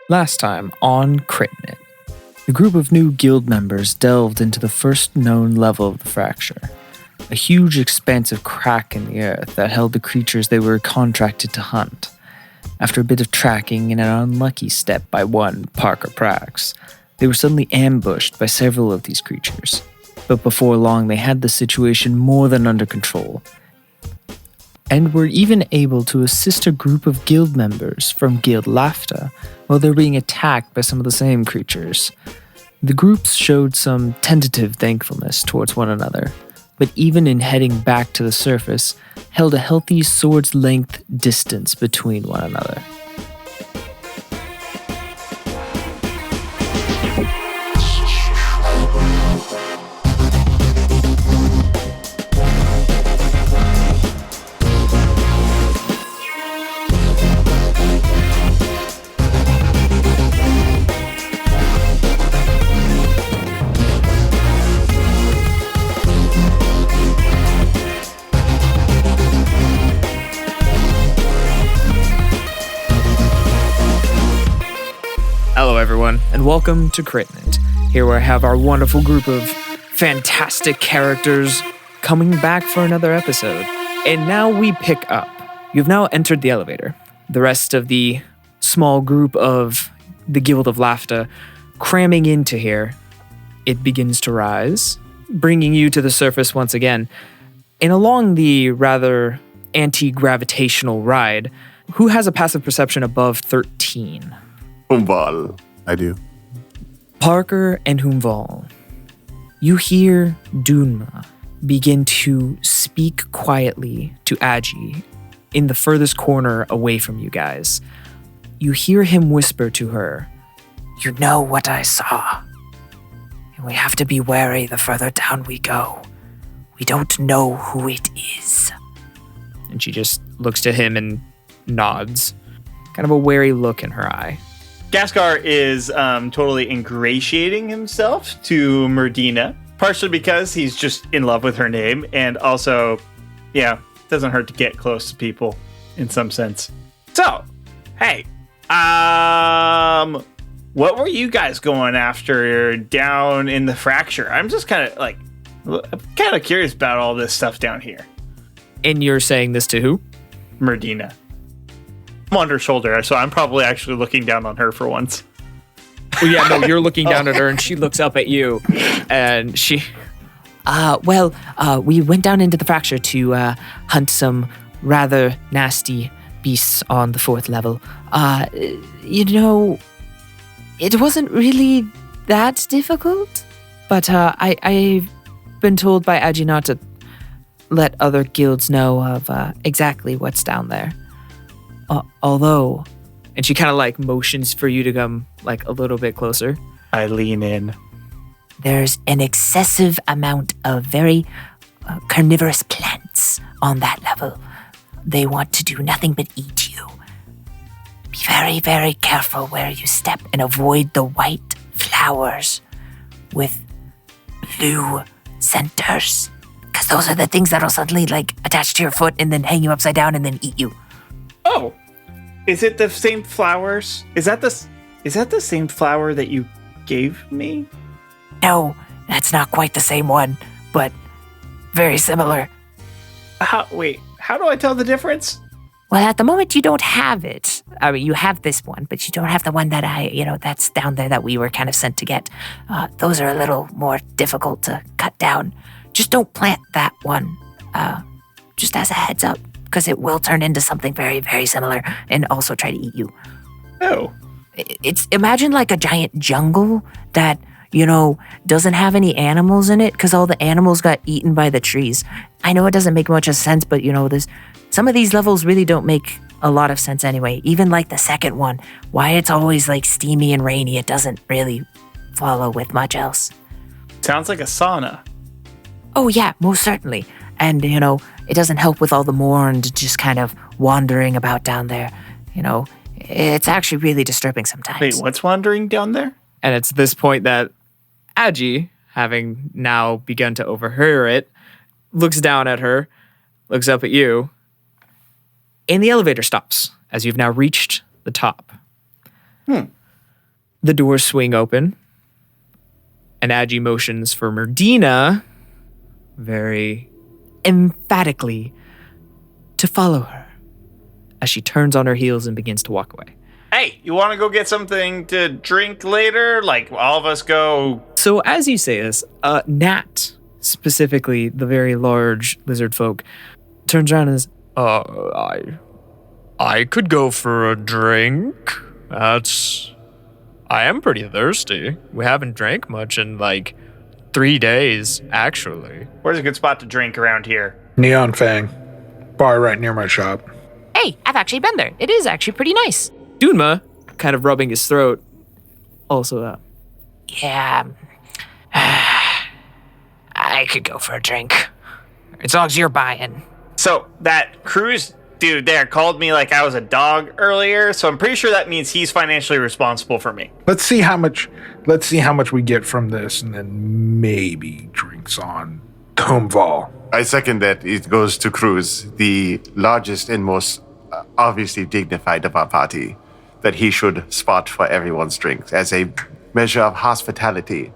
Last time on Critnit, the group of new guild members delved into the first known level of the fracture, a huge expansive crack in the earth that held the creatures they were contracted to hunt. After a bit of tracking and an unlucky step by one Parker Prax, they were suddenly ambushed by several of these creatures. But before long, they had the situation more than under control, and were even able to assist a group of guild members from Guild Laughter while they were being attacked by some of the same creatures. The groups showed some tentative thankfulness towards one another, but even in heading back to the surface, held a healthy sword's length distance between one another. Hello everyone, and welcome to Critnit. Here we have our wonderful group of fantastic characters coming back for another episode. And now we pick up. You've now entered the elevator. The rest of the small group of the Guild of Laughter cramming into here. It begins to rise, bringing you to the surface once again. And along the rather anti-gravitational ride, who has a passive perception above 13? Vall. I do. Parker and Vall. You hear Dunma begin to speak quietly to Agi in the furthest corner away from you guys. You hear him whisper to her, "You know what I saw. And we have to be wary the further down we go. We don't know who it is." And she just looks to him and nods. Kind of a wary look in her eye. Ghastgar is totally ingratiating himself to Merdina, partially because he's just in love with her name, and also, doesn't hurt to get close to people in some sense. So, hey, what were you guys going after down in the fracture? I'm just kind of curious about all this stuff down here. And you're saying this to who? Merdina. I'm on her shoulder, so I'm probably actually looking down on her for once. Well, yeah, no, you're looking down at her, and she looks up at you, and she... we went down into the fracture to hunt some rather nasty beasts on the 4th level. It wasn't really that difficult, but I've been told by Agi not to let other guilds know of exactly what's down there. Although, and she kind of motions for you to come a little bit closer. I lean in. There's an excessive amount of very carnivorous plants on that level. They want to do nothing but eat you. Be very, very careful where you step and avoid the white flowers with blue centers. Because those are the things that'll suddenly attach to your foot and then hang you upside down and then eat you. Oh, is it the same flowers? Is that the same flower that you gave me? No, that's not quite the same one, but very similar. How do I tell the difference? Well, at the moment you don't have it. I mean, you have this one, but you don't have the one that that's down there that we were kind of sent to get. Those are a little more difficult to cut down. Just don't plant that one, just as a heads up. Because it will turn into something very, very similar and also try to eat you. Oh. It's imagine a giant jungle that, doesn't have any animals in it because all the animals got eaten by the trees. I know it doesn't make much of sense, but some of these levels really don't make a lot of sense anyway. Even the second one, why it's always steamy and rainy, it doesn't really follow with much else. Sounds like a sauna. Oh yeah, most certainly. And, it doesn't help with all the mourned just kind of wandering about down there. It's actually really disturbing sometimes. Wait, what's wandering down there? And it's this point that Agi, having now begun to overhear it, looks down at her, looks up at you, and the elevator stops as you've now reached the top. The doors swing open, and Agi motions for Merdina very emphatically to follow her as she turns on her heels and begins to walk away. Hey, you want to go get something to drink later? Like, all of us go... So as you say this, Nat, specifically the very large lizard folk, turns around and says, I could go for a drink. I am pretty thirsty. We haven't drank much in 3 days, actually. Where's a good spot to drink around here? Neon Fang. Bar right near my shop. Hey, I've actually been there. It is actually pretty nice. Dunma, kind of rubbing his throat, also Yeah. I could go for a drink. As long as you're buying. So, that Kruz dude there called me like I was a dog earlier, so I'm pretty sure that means he's financially responsible for me. Let's see how much we get from this, and then maybe drinks on Vall. I second that. It goes to Kruz, the largest and most obviously dignified of our party, that he should spot for everyone's drinks as a measure of hospitality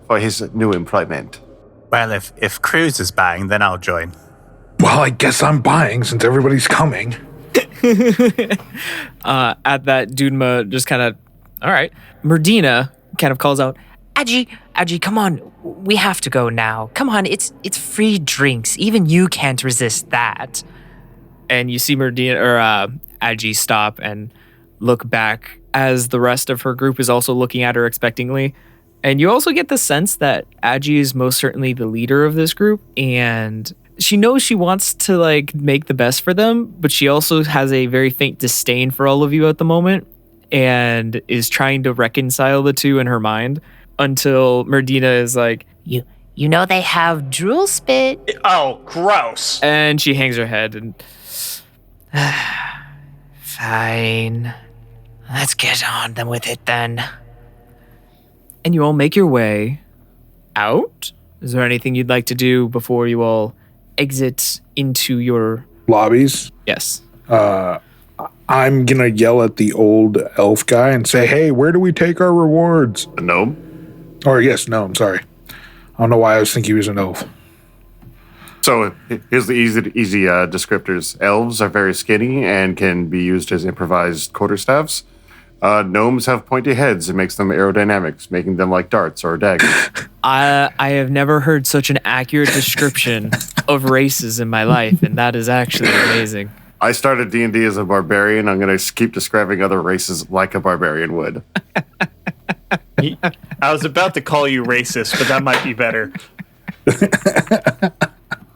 for his new employment. Well, if Kruz is buying, then I'll join. Well, I guess I'm buying since everybody's coming. at that, Dunma just kind of, all right. Merdina kind of calls out, Agi, come on. We have to go now. Come on, it's free drinks. Even you can't resist that. and you see Merdina or Agi stop and look back as the rest of her group is also looking at her expectantly. And you also get the sense that Agi is most certainly the leader of this group, and she knows she wants to make the best for them, but she also has a very faint disdain for all of you at the moment and is trying to reconcile the two in her mind until Merdina is like, You know they have Druul Spit. Oh, gross. and she hangs her head and Fine. Let's get on them with it then. and you all make your way out. Is there anything you'd like to do before you all exit into your... Lobbies. Yes. I'm gonna yell at the old elf guy and say, "Hey, where do we take our rewards?" A gnome? Or yes, no, I'm sorry. I don't know why I was thinking he was an elf. So here's the easy descriptors. Elves are very skinny and can be used as improvised quarterstaffs. Gnomes have pointy heads. It makes them aerodynamics, making them like darts or daggers. I have never heard such an accurate description of races in my life, and that is actually amazing. I started D&D as a barbarian. I'm going to keep describing other races like a barbarian would. I was about to call you racist, but that might be better.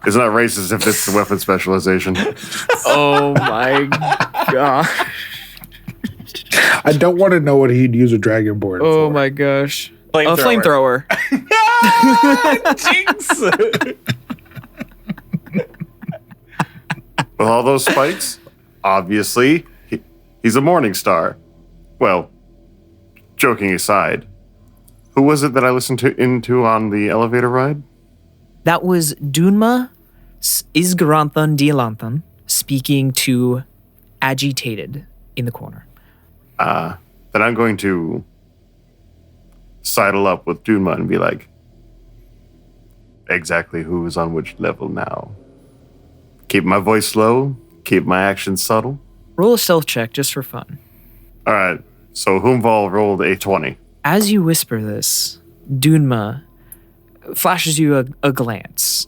It's not racist if it's the weapon specialization. Oh my god. I don't want to know what he'd use a dragonborn Oh for. my gosh. Flamethrower. A flamethrower. Jinx! With all those spikes, obviously, he's a morning star. Well, joking aside, who was it that I listened into on the elevator ride? That was Dunma Isgaranthan Dialanthan speaking to Agitated in the corner. Then I'm going to sidle up with Dunma and be like, exactly who's on which level now? Keep my voice low, keep my actions subtle. Roll a stealth check just for fun. All right, so Vall rolled a 20. As you whisper this, Dunma flashes you a glance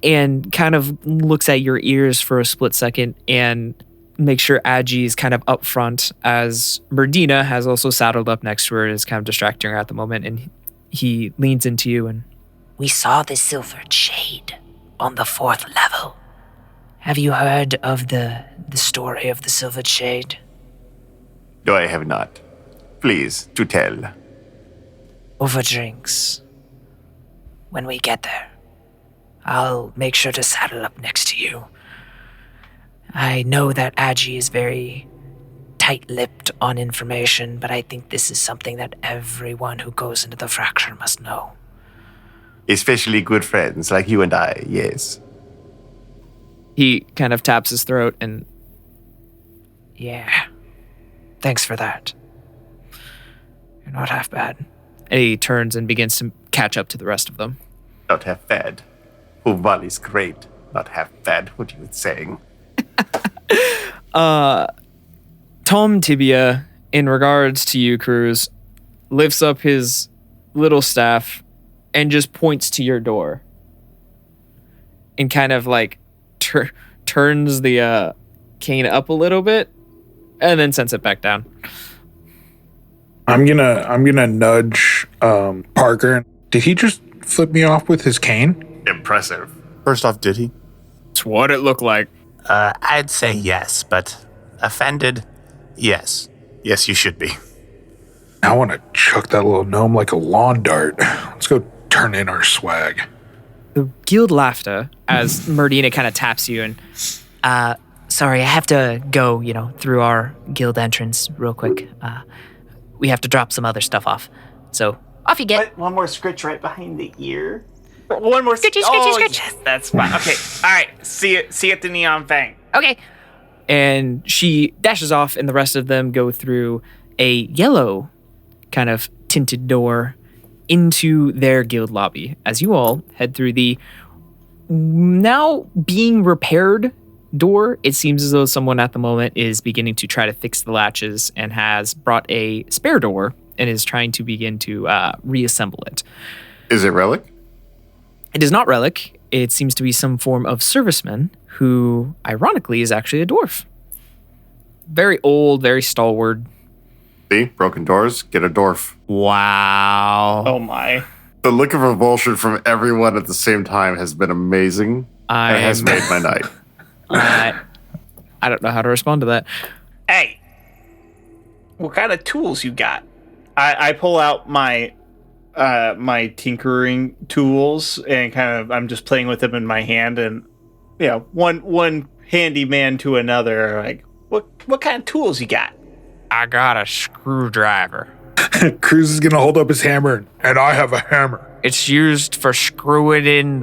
and kind of looks at your ears for a split second and makes sure Agi is kind of up front as Merdina has also saddled up next to her and is kind of distracting her at the moment, and he leans into you and... We saw the silvered shade on the 4th level. Have you heard of the story of the silvered shade? No, I have not. Please, to tell. Over drinks. When we get there, I'll make sure to saddle up next to you. I know that Agi is very tight-lipped on information, but I think this is something that everyone who goes into the fracture must know. Especially good friends like you and I, yes. He kind of taps his throat and... Yeah. Thanks for that. You're not half bad. And he turns and begins to catch up to the rest of them. Not half bad. Vall is great. Not half bad. What are you saying? Tom Tibia, in regards to you, Kruz, lifts up his little staff and just points to your door. And kind of like turns the cane up a little bit and then sends it back down. I'm gonna nudge Parker. Did he just flip me off with his cane? Impressive. First off, did he? It's what it looked like. I'd say yes, but offended? Yes. Yes, you should be. I want to chuck that little gnome like a lawn dart. Let's go turn in our swag. The guild laughter as Merdina kind of taps you and Sorry, I have to go, through our guild entrance real quick. We have to drop some other stuff off. So, off you get. One more scritch right behind the ear. One more Scritchy. Yes, that's fine. Okay, all right. See you at the Neon Fang. Okay. and she dashes off, and the rest of them go through a yellow kind of tinted door into their guild lobby as you all head through the now being repaired door. It seems as though someone at the moment is beginning to try to fix the latches and has brought a spare door and is trying to begin to reassemble it. Is it Relic? It is not Relic. It seems to be some form of serviceman who, ironically, is actually a dwarf. Very old, very stalwart. See? Broken doors, get a dwarf. Wow. Oh my. The look of revulsion from everyone at the same time has been amazing. And has made my night. I don't know how to respond to that. Hey, what kind of tools you got? I pull out my my tinkering tools and I'm just playing with them in my hand, and one handyman to another. Like, what kind of tools you got? I got a screwdriver. Kruz is gonna hold up his hammer, and I have a hammer. It's used for screwing in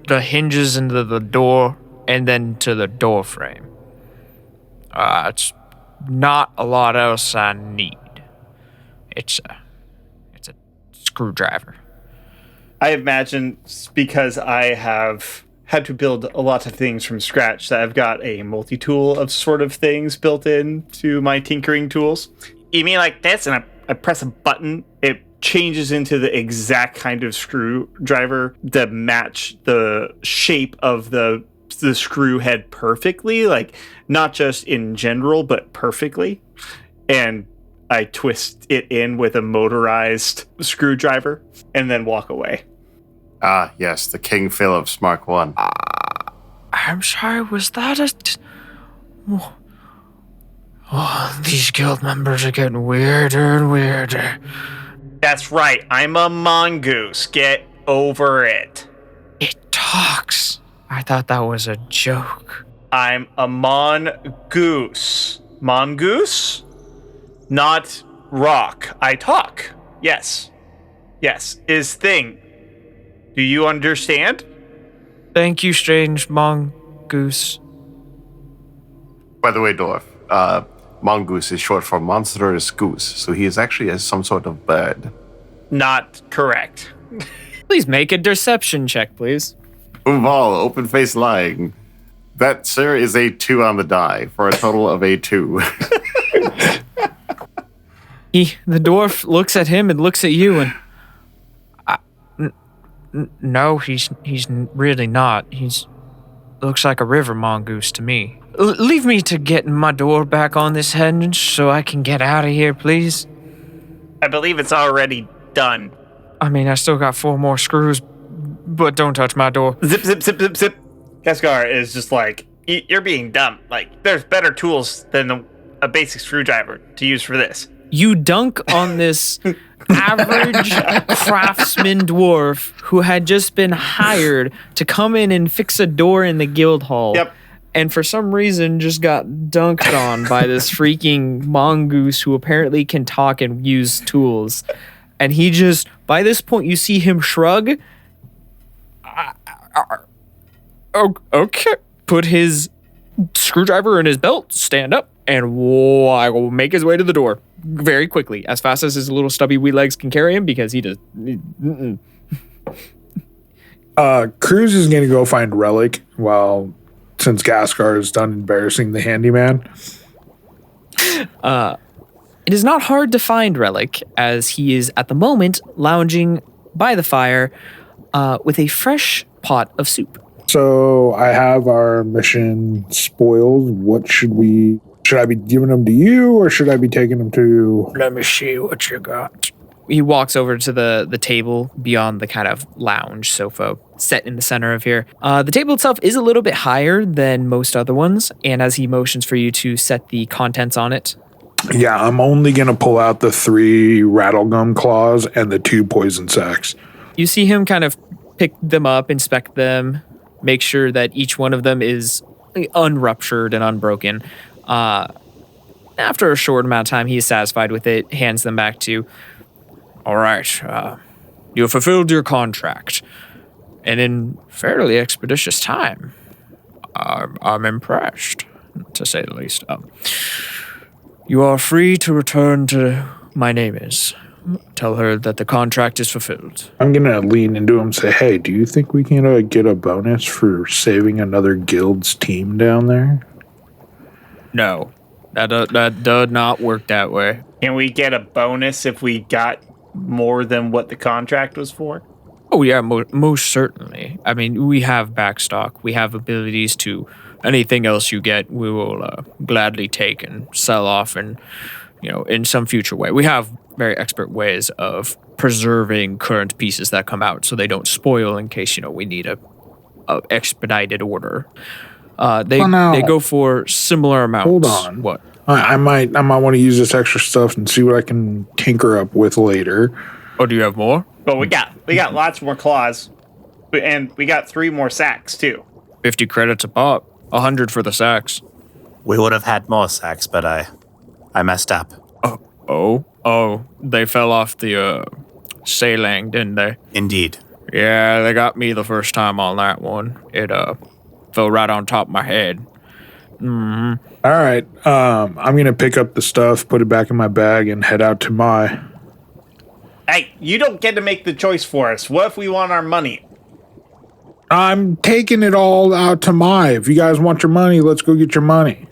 the hinges into the door and then to the door frame. It's not a lot else I need. It's a screwdriver. I imagine because I have had to build a lot of things from scratch that I've got a multi-tool of sort of things built into my tinkering tools. You mean like this? And I press a button, it changes into the exact kind of screwdriver that match the shape of the screw head perfectly, like not just in general, but perfectly. And I twist it in with a motorized screwdriver and then walk away. Ah, yes, the King Phillips Mark I. I'm sorry, was that a... Oh, these guild members are getting weirder and weirder. That's right, I'm a mongoose. Get over it. It talks. I thought that was a joke. I'm a mongoose. Mongoose? Not rock. I talk. Yes. Yes, is thing. Do you understand? Thank you, strange mongoose. By the way, Dwarf, mongoose is short for monstrous goose, so he is actually some sort of bird. Not correct. Please make a deception check, please. Vall, open-faced lying. That, sir, is a 2 on the die, for a total of a 2. The dwarf looks at him and looks at you and... No, he's really not. Looks like a river mongoose to me. Leave me to get my door back on this hinge so I can get out of here, please. I believe it's already done. I mean, I still got 4 more screws, but don't touch my door. Zip, zip, zip, zip, zip. Ghastgar is just like, you're being dumb. Like, there's better tools than a basic screwdriver to use for this. You dunk on this average craftsman dwarf who had just been hired to come in and fix a door in the guild hall. Yep. And for some reason just got dunked on by this freaking mongoose who apparently can talk and use tools. And he just, by this point, you see him shrug. Okay. Put his screwdriver in his belt, stand up, and I will make his way to the door very quickly, as fast as his little stubby wee legs can carry him, because he does. Kruz is going to go find Relic since Ghastgar is done embarrassing the handyman. It is not hard to find Relic, as he is at the moment lounging by the fire with a fresh pot of soup. So I have our mission spoiled. What should I be giving them to you, or should I be taking them to... Let me see what you got. He walks over to the table beyond the kind of lounge sofa set in the center of here. The table itself is a little bit higher than most other ones, and as he motions for you to set the contents on it. Yeah, I'm only going to pull out the 3 rattlegum claws and the 2 poison sacks. You see him kind of pick them up, inspect them, make sure that each one of them is unruptured and unbroken. After a short amount of time, he is satisfied with it, hands them back to you. All right, you have fulfilled your contract, and in fairly expeditious time. I'm impressed, to say the least. You are free to return to my name is. Tell her that the contract is fulfilled. I'm going to lean into him and say, hey, do you think we can get a bonus for saving another guild's team down there? No, that does not work that way. Can we get a bonus if we got more than what the contract was for? Oh, yeah, most certainly. I mean, we have backstock. We have abilities to... Anything else you get, we will gladly take and sell off in some future way. We have very expert ways of preserving current pieces that come out so they don't spoil in case, we need a expedited order. They go for similar amounts. Hold on. What? I might want to use this extra stuff and see what I can tinker up with later. Oh, do you have more? But we got lots more claws, and we got 3 more sacks too. 50 credits a pop. 100 for the sacks. We would have had more sacks, but I messed up. Oh, they fell off the sailing, didn't they? Indeed. Yeah, they got me the first time on that one. It fell right on top of my head. Mm-hmm. All right, I'm gonna pick up the stuff, put it back in my bag, and head out to my... Hey, you don't get to make the choice for us. What if we want our money? I'm taking it all out to my. If you guys want your money, let's go get your money.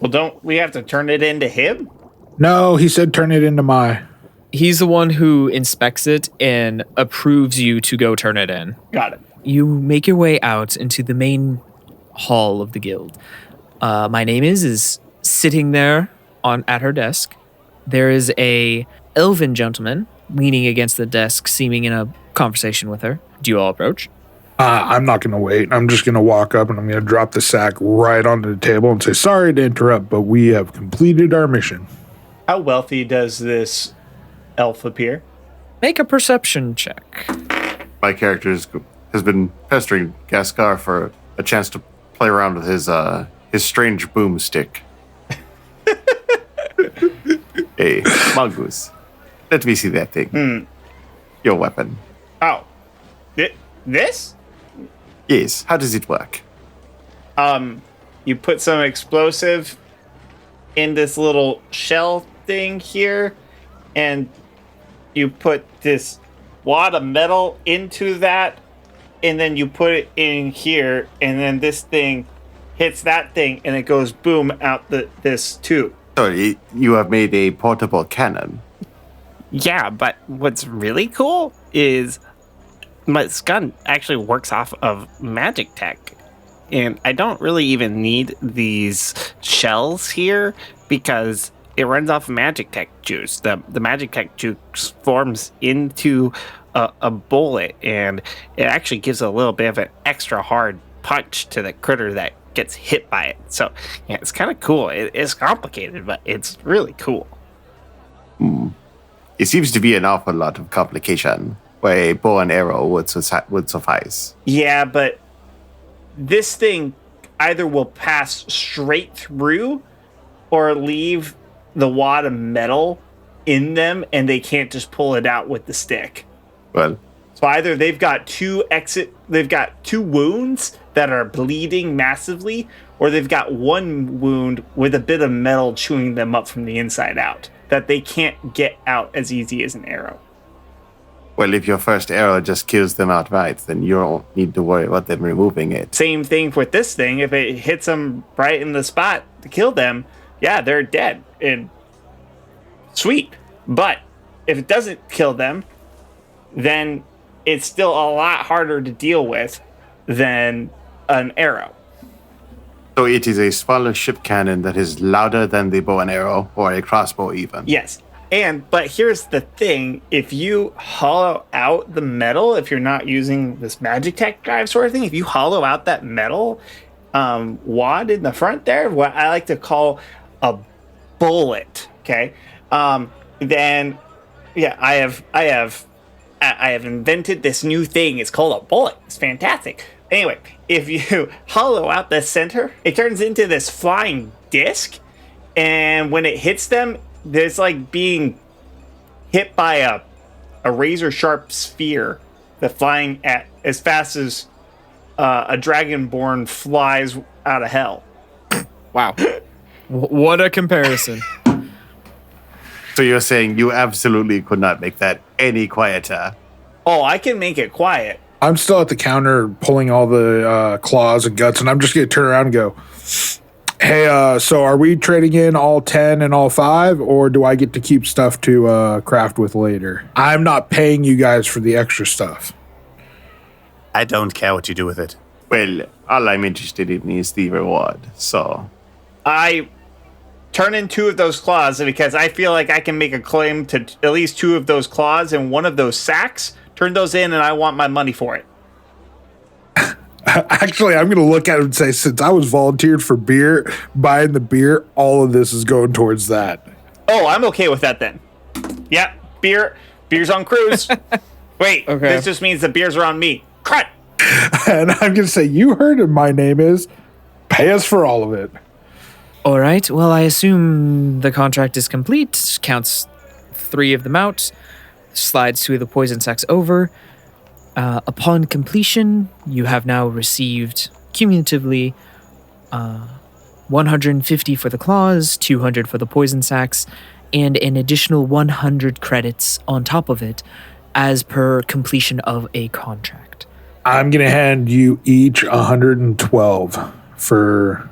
Well, don't we have to turn it into him? No, he said turn it into my. He's the one who inspects it and approves you to go turn it in. Got it. You make your way out into the main hall of the guild. My name is sitting there at her desk. There is a elven gentleman leaning against the desk, seeming in a conversation with her. Do you all approach? I'm not going to wait. I'm just going to walk up and I'm going to drop the sack right onto the table and say, sorry to interrupt, but we have completed our mission. How wealthy does this elf appear? Make a perception check. My character has been pestering Ghastgar for a chance to play around with his strange boomstick. Hey, mongoose. Let me see that thing. Your weapon. Oh. This? Yes. How does it work? You put some explosive in this little shell thing here, and you put this wad of metal into that, and then you put it in here, and then this thing hits that thing, and it goes boom out this tube. Sorry, you have made a portable cannon. Yeah, but what's really cool is my gun actually works off of magic tech. And I don't really even need these shells here because it runs off of magic tech juice. The magic tech juice forms into a bullet, and it actually gives a little bit of an extra hard punch to the critter that gets hit by it. So yeah, it's kind of cool. It's complicated, but it's really cool. It seems to be an awful lot of complication where a bow and arrow would suffice. Yeah, but this thing either will pass straight through or leave the wad of metal in them, and they can't just pull it out with the stick. Well, so either they've got two wounds that are bleeding massively, or they've got one wound with a bit of metal chewing them up from the inside out that they can't get out as easy as an arrow. Well, if your first arrow just kills them outright, then you don't need to worry about them removing it. Same thing with this thing. If it hits them right in the spot to kill them, yeah, they're dead. And sweet. But if it doesn't kill them, then it's still a lot harder to deal with than an arrow. So it is a smaller ship cannon that is louder than the bow and arrow, or a crossbow even. Yes. But here's the thing. If you hollow out the metal, if you're not using this magic tech drive sort of thing, if you hollow out that metal wad in the front there, what I like to call a bullet, okay? Then, yeah, I have invented this new thing. It's called a bullet. It's fantastic. Anyway, if you hollow out the center, it turns into this flying disc, and when it hits them, it's like being hit by a razor sharp sphere that's flying at as fast as a dragonborn flies out of hell. Wow. What a comparison. So you're saying you absolutely could not make that any quieter? Oh, I can make it quiet. I'm still at the counter pulling all the claws and guts, and I'm just going to turn around and go, hey, so are we trading in all 10 and all 5, or do I get to keep stuff to craft with later? I'm not paying you guys for the extra stuff. I don't care what you do with it. Well, all I'm interested in is the reward, so... I turn in 2 of those claws because I feel like I can make a claim to at least 2 of those claws in one of those sacks. Turn those in and I want my money for it. Actually, I'm going to look at it and say, since I was volunteered for beer, buying the beer, all of this is going towards that. Oh, I'm okay with that then. Yeah, beer's on Kruz. Wait, Okay. This just means the beers are on me. Crud! And I'm going to say, you heard it, my name is. Pay us for all of it. All right. Well, I assume the contract is complete. Counts 3 of them out. Slides 2 of the poison sacks over. Upon completion, you have now received cumulatively 150 for the claws, 200 for the poison sacks, and an additional 100 credits on top of it as per completion of a contract. I'm going to hand you each 112 for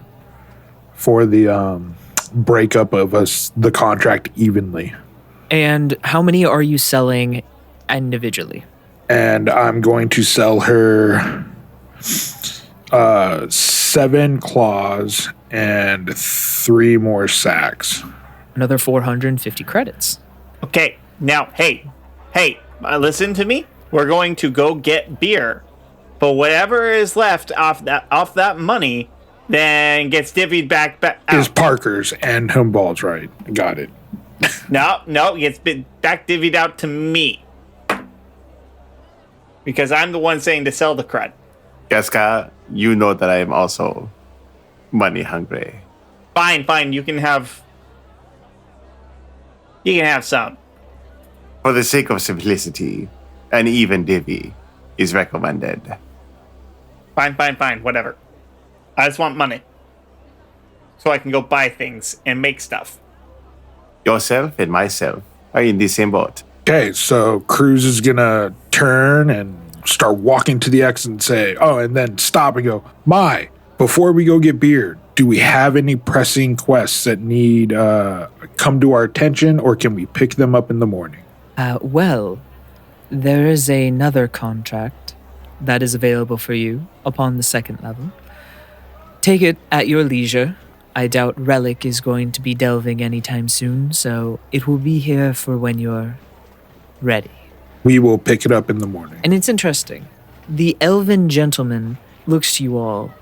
the breakup of the contract evenly. And how many are you selling individually? And I'm going to sell her 7 claws and 3 more sacks. Another 450 credits. Okay, now, hey, listen to me. We're going to go get beer, but whatever is left off that money then gets divvied back out. Is Parker's and Humball's, right? Got it. No, gets back divvied out to me. Because I'm the one saying to sell the crud. Ghastgar, you know that I am also money hungry. Fine, you can have some. For the sake of simplicity, an even divvy is recommended. Fine, whatever. I just want money. So I can go buy things and make stuff. Yourself and myself are in the same boat. Okay, so Kruz is going to turn and start walking to the exit and say, and then stop and go, before we go get beer, do we have any pressing quests that need come to our attention, or can we pick them up in the morning? Well, there is another contract that is available for you upon the 2nd level. Take it at your leisure. I doubt Relic is going to be delving anytime soon, so it will be here for when you're ready. We will pick it up in the morning. And it's interesting. The elven gentleman looks to you all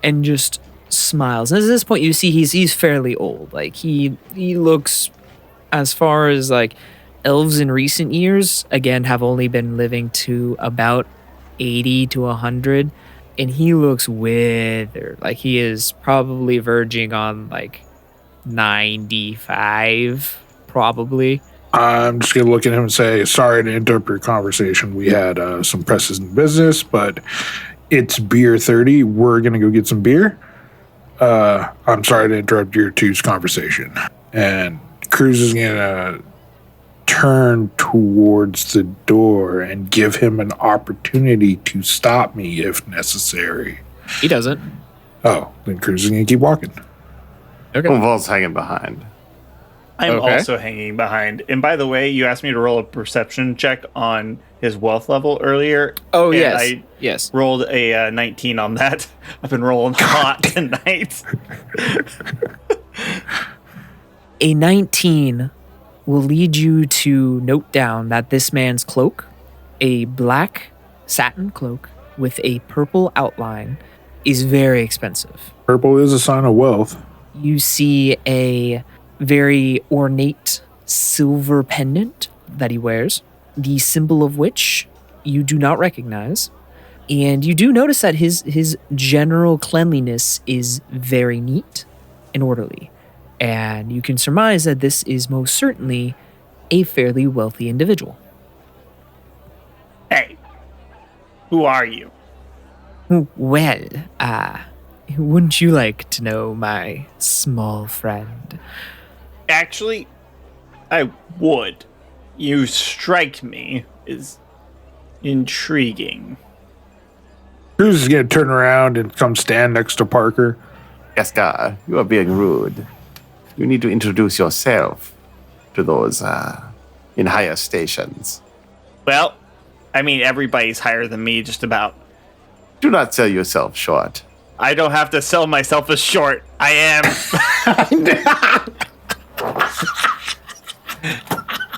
and just smiles. And at this point, you see he's fairly old. Like he looks, as far as like elves in recent years, again, have only been living to about 80 to 100. And he looks withered. Like he is probably verging on like 95, probably. I'm just going to look at him and say, sorry to interrupt your conversation. We had some presses in business, but it's beer 30. We're going to go get some beer. I'm sorry to interrupt your two's conversation. And Kruz is going to turn towards the door and give him an opportunity to stop me if necessary. He doesn't. Oh, then Kruz is going to keep walking. Okay. Vall's hanging behind. I'm Okay. also hanging behind. And by the way, you asked me to roll a perception check on his wealth level earlier. Oh, and yes. I Yes. rolled a 19 on that. I've been rolling hot tonight. A 19 will lead you to note down that this man's cloak, a black satin cloak with a purple outline, is very expensive. Purple is a sign of wealth. You see a very ornate silver pendant that he wears, the symbol of which you do not recognize. And you do notice that his general cleanliness is very neat and orderly. And you can surmise that this is most certainly a fairly wealthy individual. Hey, who are you? Well, wouldn't you like to know, my small friend? Actually, I would. You strike me as intriguing. Kruz is going to turn around and come stand next to Parker. Ghastgar, you are being rude. You need to introduce yourself to those in higher stations. Well, I mean, everybody's higher than me, just about. Do not sell yourself short. I don't have to sell myself as short. I am.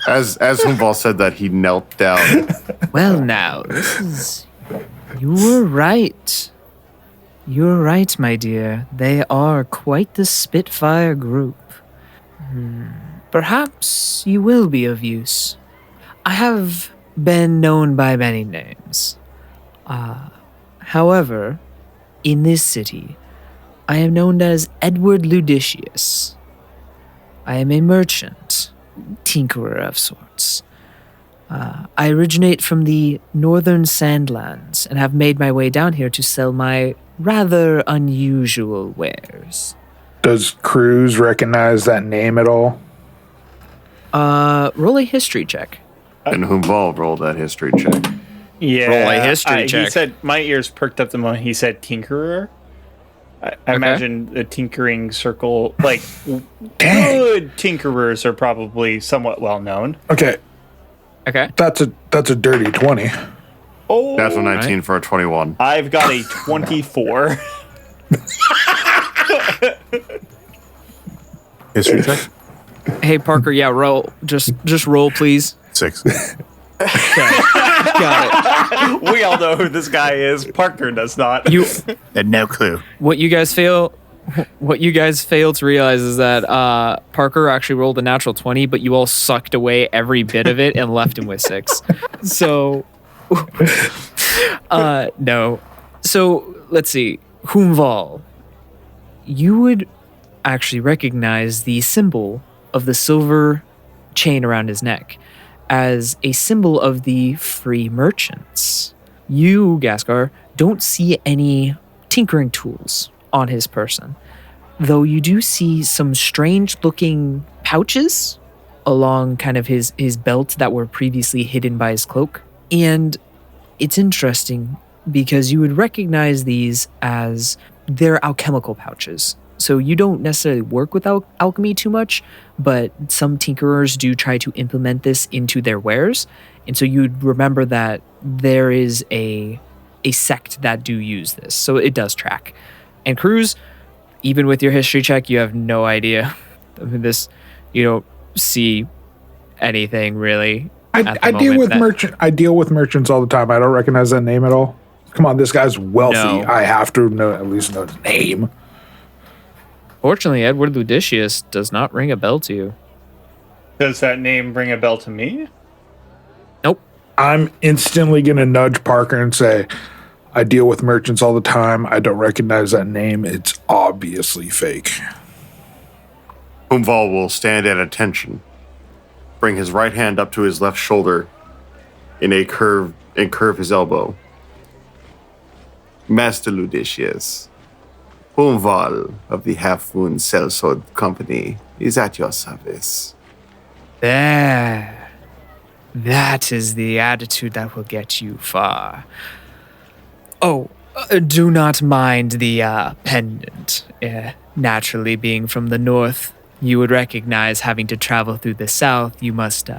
As Vall said that, he knelt down. Well, now, you were right. You're right, my dear. They are quite the Spitfire group. Perhaps you will be of use. I have been known by many names. However, in this city, I am known as Edward Ludicius. I am a merchant, tinkerer of sorts. I originate from the northern sandlands and have made my way down here to sell my rather unusual wares. Does Kruz recognize that name at all? Roll a history check. And Vall rolled that history check. Yeah. Roll a history He check. said, my ears perked up the moment he said tinkerer. I imagine the tinkering circle, like, good tinkerers are probably somewhat well known. Okay, Okay. that's a dirty 20. Oh, Natural 19 for a 21. I've got a 24. History check? Hey, Parker, yeah, roll. Just roll, please. 6. Got We all know who this guy is. Parker does not. it. You, And no clue. what you guys fail to realize is that Parker actually rolled a natural 20, but you all sucked away every bit of it and left him with 6. So, no. So let's see. Vall, you would actually recognize the symbol of the silver chain around his neck as a symbol of the free merchants. You, Ghastgar, don't see any tinkering tools on his person, though you do see some strange looking pouches along kind of his belt that were previously hidden by his cloak. And it's interesting because you would recognize these as they're alchemical pouches. So you don't necessarily work with alchemy too much, but some tinkerers do try to implement this into their wares. And so you'd remember that there is a sect that do use this. So it does track. And Kruz, even with your history check, you have no idea. I mean, you don't see anything really. I deal with merchants all the time. I don't recognize that name at all. Come on, this guy's wealthy. No. I have to at least know his name. Fortunately, Edward Ludicius does not ring a bell to you. Does that name ring a bell to me? Nope. I'm instantly going to nudge Parker and say, I deal with merchants all the time. I don't recognize that name. It's obviously fake. Vall will stand at attention, bring his right hand up to his left shoulder and curve his elbow. Master Ludicius, Vall of the Half Moon Sellsword Company is at your service. There. That is the attitude that will get you far. Oh, do not mind the pendant. Naturally, being from the north, you would recognize having to travel through the south, you must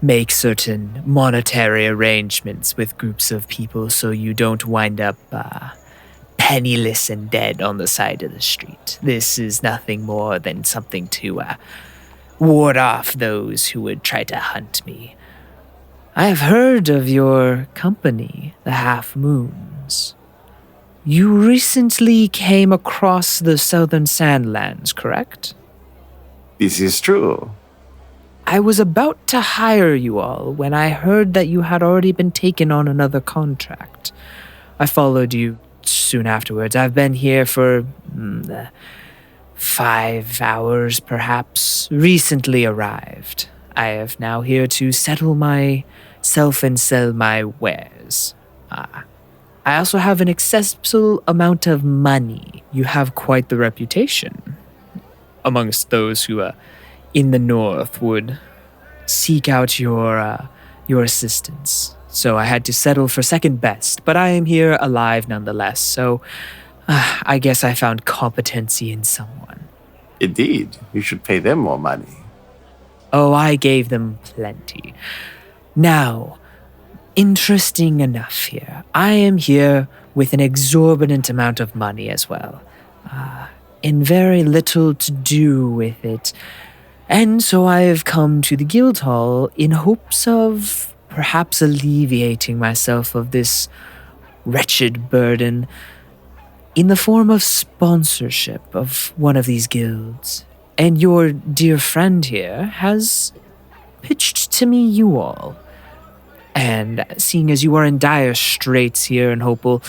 make certain monetary arrangements with groups of people so you don't wind up penniless and dead on the side of the street. This is nothing more than something to ward off those who would try to hunt me. I have heard of your company, the Half Moons. You recently came across the Southern Sandlands, correct? This is true. I was about to hire you all when I heard that you had already been taken on another contract. I followed you soon afterwards. I've been here for 5 hours, perhaps. Recently arrived. I am now here to settle myself and sell my wares. I also have an excessive amount of money. You have quite the reputation amongst those who in the north would seek out your assistance. So I had to settle for second best, but I am here alive nonetheless, so I guess I found competency in someone. Indeed, you should pay them more money. Oh, I gave them plenty. Now, interesting enough here. I am here with an exorbitant amount of money as well, and very little to do with it. And so I have come to the guild hall in hopes of perhaps alleviating myself of this wretched burden in the form of sponsorship of one of these guilds. And your dear friend here has pitched to me you all. And seeing as you are in dire straits here in Hopel,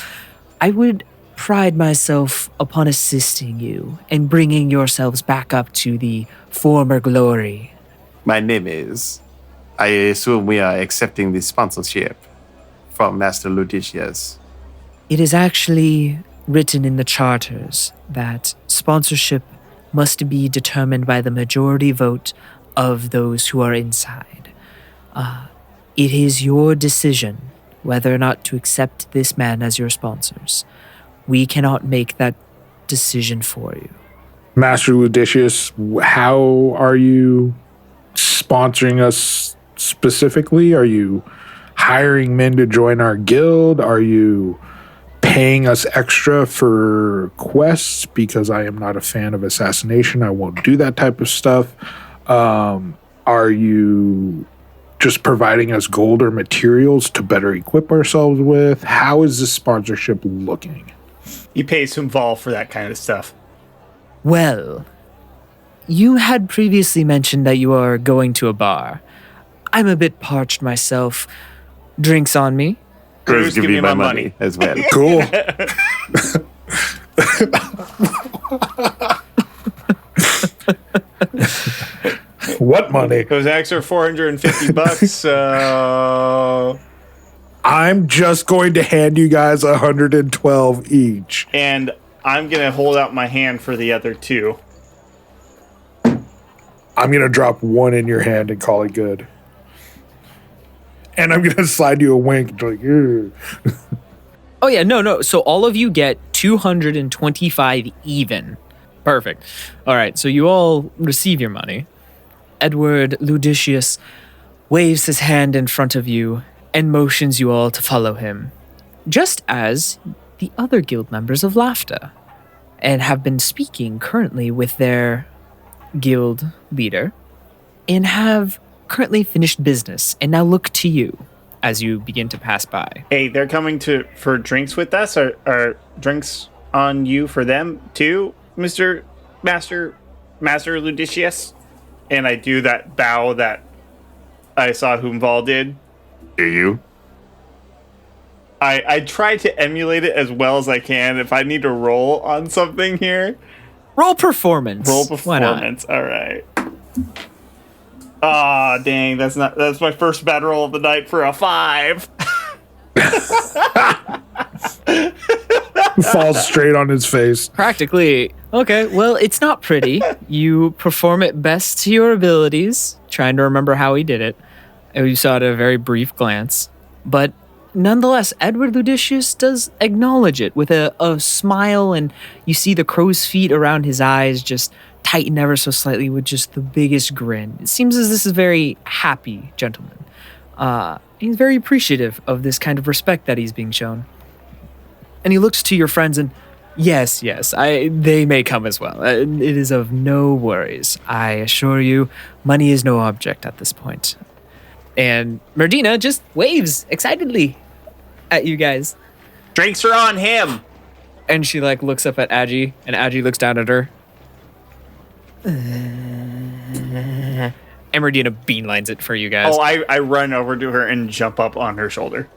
I would pride myself upon assisting you and bringing yourselves back up to the former glory. My name is. I assume we are accepting the sponsorship from Master Ludicius. It is actually written in the charters that sponsorship must be determined by the majority vote of those who are inside. It is your decision whether or not to accept this man as your sponsors. We cannot make that decision for you. Master Ludicius, how are you sponsoring us specifically? Are you hiring men to join our guild? Are you paying us extra for quests? Because I am not a fan of assassination. I won't do that type of stuff. Are you just providing us gold or materials to better equip ourselves with? How is this sponsorship looking? He pays Vall for that kind of stuff. Well, you had previously mentioned that you are going to a bar. I'm a bit parched myself. Drinks on me? Kruz, give me my money as well. Cool. What money? Those extra $450, so... I'm just going to hand you guys 112 each. And I'm going to hold out my hand for the other two. I'm going to drop one in your hand and call it good. And I'm going to slide you a wink. Like, Oh yeah, no. So all of you get 225 even. Perfect. All right, so you all receive your money. Edward Ludicius waves his hand in front of you and motions you all to follow him, just as the other guild members of Laughter, and have been speaking currently with their guild leader, and have currently finished business, and now look to you as you begin to pass by. Hey, they're coming for drinks with us? Are drinks on you for them too, Mr. Master Ludicius? And I do that bow that I saw Vall did. Do you? I try to emulate it as well as I can. If I need to roll on something here. Roll performance. Why not? All right. Ah, dang, that's my first bad roll of the night for a 5. Falls straight on his face. Practically. Okay, well, it's not pretty. You perform it best to your abilities, trying to remember how he did it. You saw it at a very brief glance. But nonetheless, Edward Ludicius does acknowledge it with a smile, and you see the crow's feet around his eyes just tighten ever so slightly with just the biggest grin. It seems as this is a very happy gentleman. He's very appreciative of this kind of respect that he's being shown. And he looks to your friends and, yes, they may come as well. It is of no worries. I assure you, money is no object at this point. And Merdina just waves excitedly at you guys. Drinks are on him. And she looks up at Agi, and Agi looks down at her. And Merdina beelines it for you guys. Oh, I run over to her and jump up on her shoulder.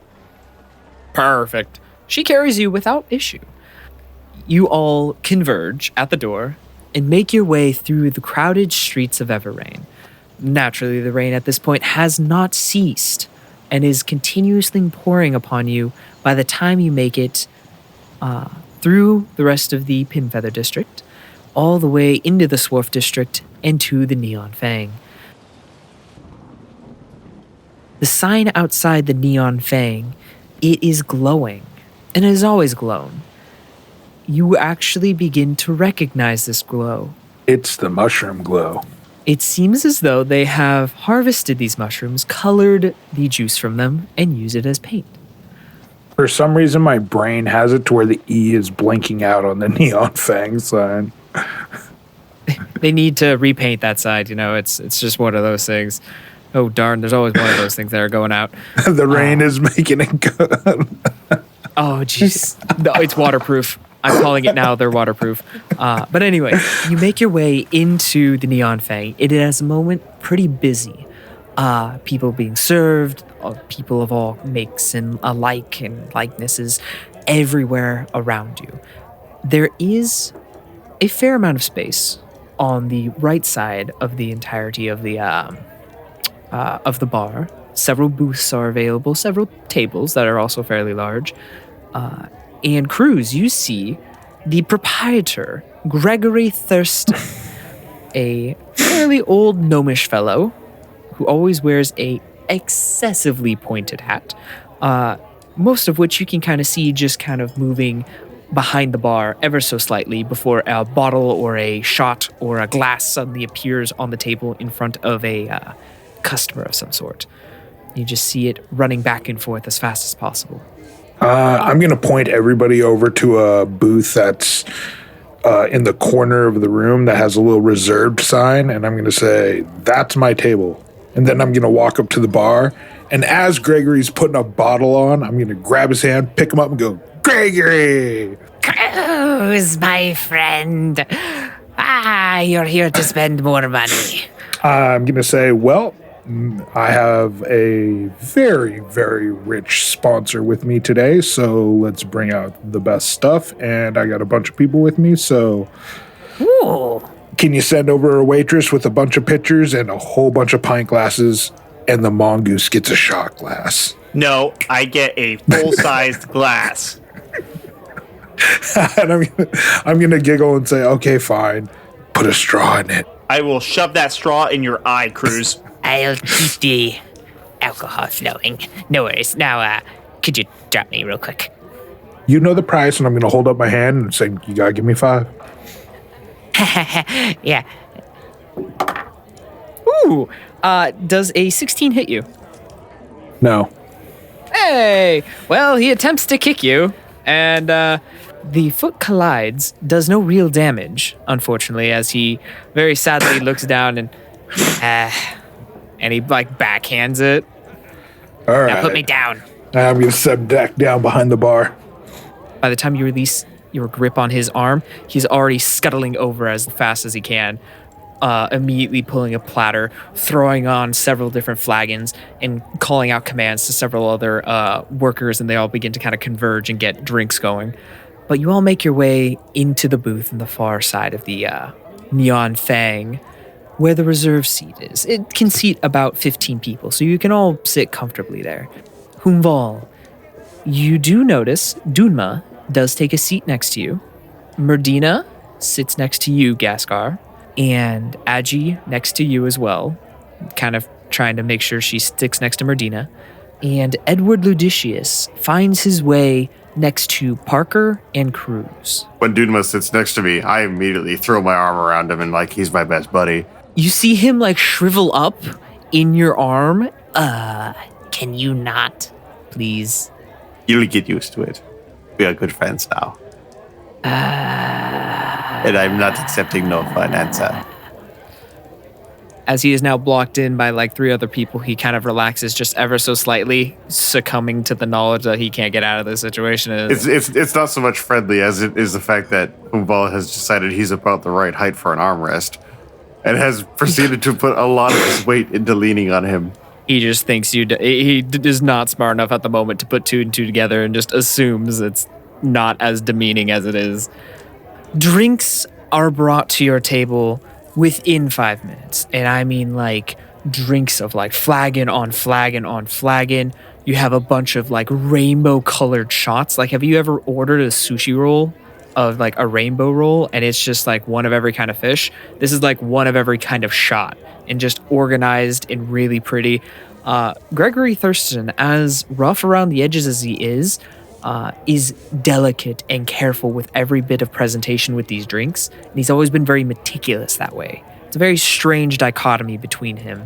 Perfect. She carries you without issue. You all converge at the door and make your way through the crowded streets of Everrain. Naturally, the rain at this point has not ceased and is continuously pouring upon you by the time you make it through the rest of the Pinfeather District, all the way into the Swarf District and to the Neon Fang. The sign outside the Neon Fang, it is glowing, and it has always glown. You actually begin to recognize this glow. It's the mushroom glow. It seems as though they have harvested these mushrooms, colored the juice from them, and use it as paint. For some reason, my brain has it to where the E is blinking out on the Neon Fang sign. They need to repaint that side, it's just one of those things. Oh, darn, there's always one of those things that are going out. The rain is making it good. Oh, jeez. No, it's waterproof. I'm calling it now. They're waterproof. But anyway, you make your way into the Neon Fang. It is a moment pretty busy. People being served, people of all makes and alike and likenesses everywhere around you. There is a fair amount of space on the right side of the entirety of the bar. Several booths are available, several tables that are also fairly large. And Kruz, you see the proprietor, Gregory Thurston, a fairly old gnomish fellow who always wears a excessively pointed hat, most of which you can kind of see just kind of moving behind the bar ever so slightly before a bottle or a shot or a glass suddenly appears on the table in front of a customer of some sort. You just see it running back and forth as fast as possible. I'm going to point everybody over to a booth that's in the corner of the room that has a little reserved sign, and I'm going to say, that's my table. And then I'm going to walk up to the bar, and as Gregory's putting a bottle on, I'm going to grab his hand, pick him up, and go, Gregory! Cruz, my friend. You're here to spend more money. I'm going to say, well, I have a very, very rich sponsor with me today, so let's bring out the best stuff, and I got a bunch of people with me, so... Ooh. Can you send over a waitress with a bunch of pitchers and a whole bunch of pint glasses, and the mongoose gets a shot glass? No, I get a full-sized glass. And I'm gonna giggle and say, okay, fine. Put a straw in it. I will shove that straw in your eye, Kruz. I'll keep the alcohol flowing. No worries. Now, could you drop me real quick? You know the price, and I'm gonna hold up my hand and say, you gotta give me 5. Yeah. Ooh, does a 16 hit you? No. Hey! Well, he attempts to kick you, and the foot collides, does no real damage, unfortunately, as he very sadly looks down and he backhands it. All right. Now put me down. I'm gonna set back down behind the bar. By the time you release your grip on his arm, he's already scuttling over as fast as he can, immediately pulling a platter, throwing on several different flagons, and calling out commands to several other workers, and they all begin to kind of converge and get drinks going. But you all make your way into the booth on the far side of the Neon Fang, where the reserve seat is. It can seat about 15 people, so you can all sit comfortably there. Vall, you do notice Dunma does take a seat next to you. Merdina sits next to you, Ghastgar, and Agi next to you as well, kind of trying to make sure she sticks next to Merdina. And Edward Ludicius finds his way next to Parker and Kruz. When Dunma sits next to me, I immediately throw my arm around him and like he's my best buddy. You see him like shrivel up in your arm. Can you not, please? You'll get used to it. We are good friends now. And I'm not accepting no for an answer. As he is now blocked in by like 3 other people, he kind of relaxes just ever so slightly, succumbing to the knowledge that he can't get out of this situation. It's not so much friendly as it is the fact that Vall has decided he's about the right height for an armrest and has proceeded to put a lot of his weight into leaning on him. He just thinks he is not smart enough at the moment to put 2 and 2 together and just assumes it's not as demeaning as it is. Drinks are brought to your table within 5 minutes. And I mean like drinks of like flagon on flagon on flagon. You have a bunch of like rainbow colored shots. Like, have you ever ordered a sushi roll of like a rainbow roll and it's just like one of every kind of fish? This is like one of every kind of shot and just organized and really pretty. Gregory Thurston, as rough around the edges as he is delicate and careful with every bit of presentation with these drinks. And he's always been very meticulous that way. It's a very strange dichotomy between him.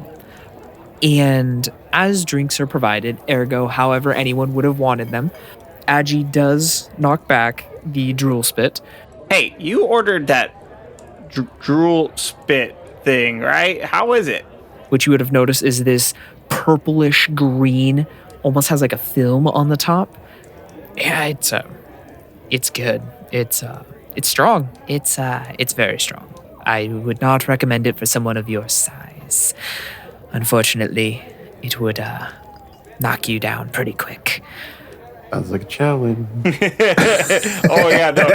And as drinks are provided, ergo, however anyone would have wanted them, Agi does knock back the Druul Spit. Hey, you ordered that Druul Spit thing, right? How is it? Which you would have noticed is this purplish green, almost has like a film on the top. Yeah, it's good. It's strong. It's very strong. I would not recommend it for someone of your size. Unfortunately, it would knock you down pretty quick. Sounds like a challenge. Oh yeah, no.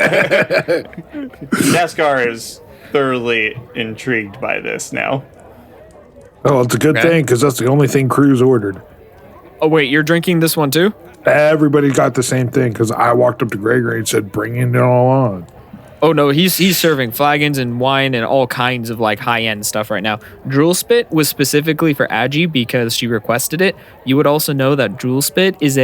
Ghastgar is thoroughly intrigued by this now. Oh, it's a good thing because that's the only thing Kruz ordered. Oh wait, you're drinking this one too? Everybody got the same thing because I walked up to Gregory and said, bring it all on. Oh no, he's serving flagons and wine and all kinds of like high-end stuff right now. Druul Spit was specifically for Agi because she requested it. You would also know that Druul Spit is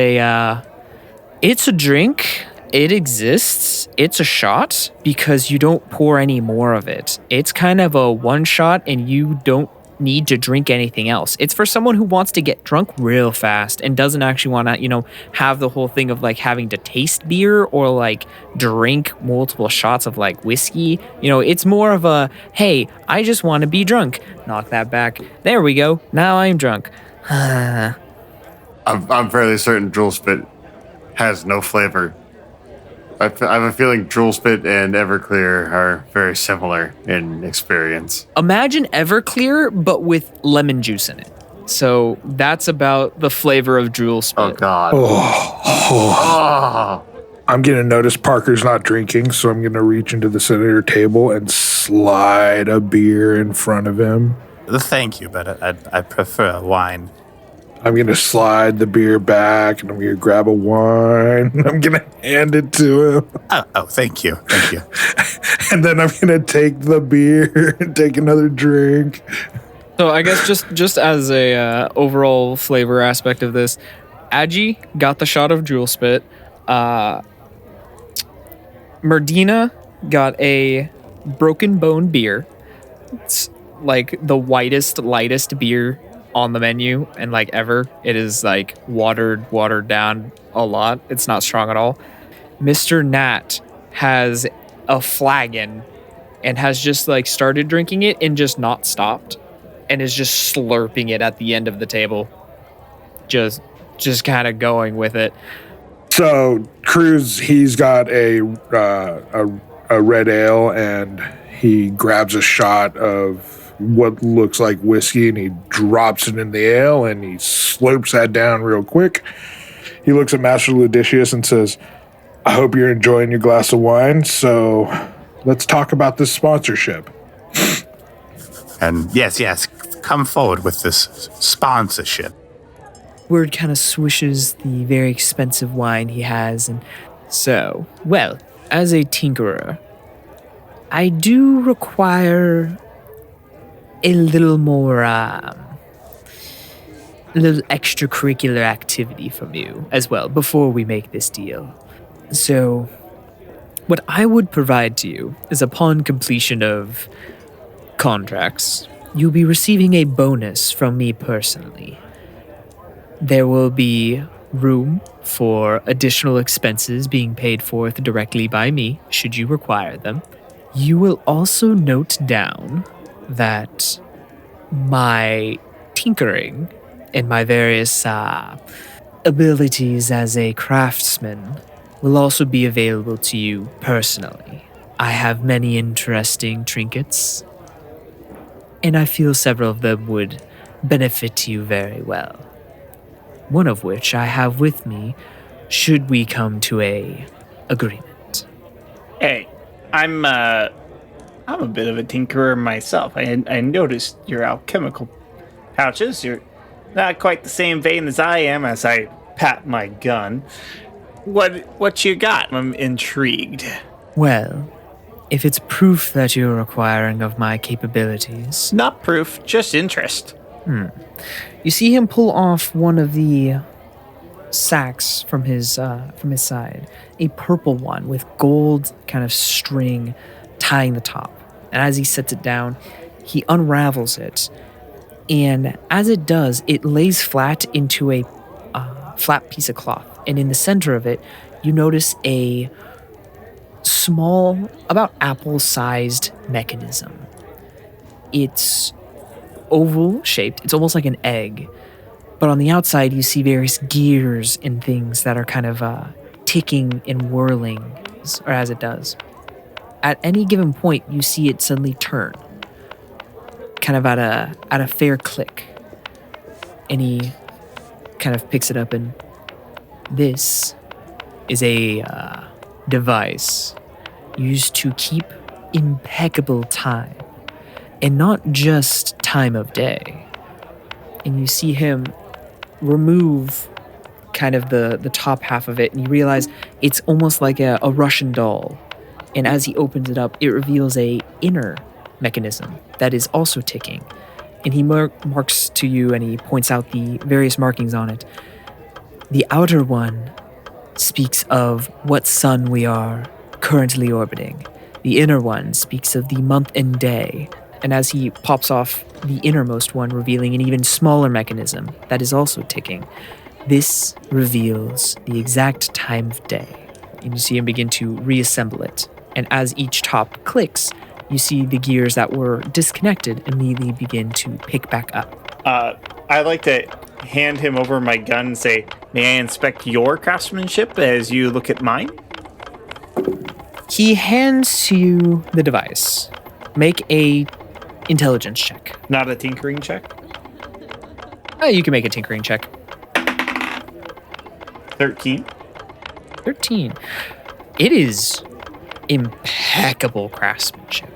it's a drink. It exists. It's a shot because you don't pour any more of it. It's kind of a one shot and you don't need to drink anything else. It's for someone who wants to get drunk real fast and doesn't actually want to, have the whole thing of like having to taste beer or like drink multiple shots of like whiskey. It's more of a, hey, I just want to be drunk. Knock that back. There we go. Now I'm drunk. I'm fairly certain Druul Spit has no flavor. I have a feeling Druul Spit and Everclear are very similar in experience. Imagine Everclear, but with lemon juice in it. So that's about the flavor of Druul Spit. Oh, God. I'm going to notice Parker's not drinking, so I'm going to reach into the center table and slide a beer in front of him. Thank you, but I prefer wine. I'm going to slide the beer back, and I'm going to grab a wine, and I'm going to hand it to him. Oh, thank you. Thank you. And then I'm going to take the beer and take another drink. So I guess just as a overall flavor aspect of this, Agi got the shot of Druul Spit. Merdina got a Broken Bone beer. It's like the lightest beer on the menu and like ever. It is like watered down a lot. It's not strong at all. Mr. Nat has a flagon and has just like started drinking it and just not stopped and is just slurping it at the end of the table. Just kind of going with it. So Kruz, he's got a red ale and he grabs a shot of what looks like whiskey and he drops it in the ale and he slurps that down real quick. He looks at Master Ludicius and says, I hope you're enjoying your glass of wine, so let's talk about this sponsorship. And yes, come forward with this sponsorship. Word kind of swishes the very expensive wine he has and So, well, as a tinkerer, I do require a little more, a little extracurricular activity from you as well before we make this deal. So, what I would provide to you is upon completion of contracts, you'll be receiving a bonus from me personally. There will be room for additional expenses being paid forth directly by me, should you require them. You will also note down that my tinkering and my various abilities as a craftsman will also be available to you personally. I have many interesting trinkets, and I feel several of them would benefit you very well. One of which I have with me should we come to a agreement. Hey, I'm a bit of a tinkerer myself. I noticed your alchemical pouches. You're not quite the same vein as I am as I pat my gun. What you got? I'm intrigued. Well, if it's proof that you're requiring of my capabilities, Not proof, just interest. you see him pull off one of the sacks from his side, a purple one with gold kind of string tying the top. And as he sets it down, he unravels it, and as it does, it lays flat into a flat piece of cloth. And in the center of it, you notice a small, about apple-sized mechanism. It's oval shaped. It's almost like an egg. But on the outside, you see various gears and things that are kind of ticking and whirling, or as it does. At any given point, you see it suddenly turn, kind of at a fair click. And he kind of picks it up, and this is a device used to keep impeccable time, and not just time of day. And you see him remove kind of the top half of it, and you realize it's almost like a Russian doll. And as he opens it up, it reveals a inner mechanism that is also ticking. And he marks to you, and he points out the various markings on it. The outer one speaks of what sun we are currently orbiting. The inner one speaks of the month and day. And as he pops off the innermost one, revealing an even smaller mechanism that is also ticking, this reveals the exact time of day. And you see him begin to reassemble it. And as each top clicks, you see the gears that were disconnected immediately begin to pick back up. I like to hand him over my gun and say, "May I inspect your craftsmanship as you look at mine?" He hands to you the device. Make a intelligence check. Not a tinkering check. You can make a tinkering check. 13. 13. It is impeccable craftsmanship.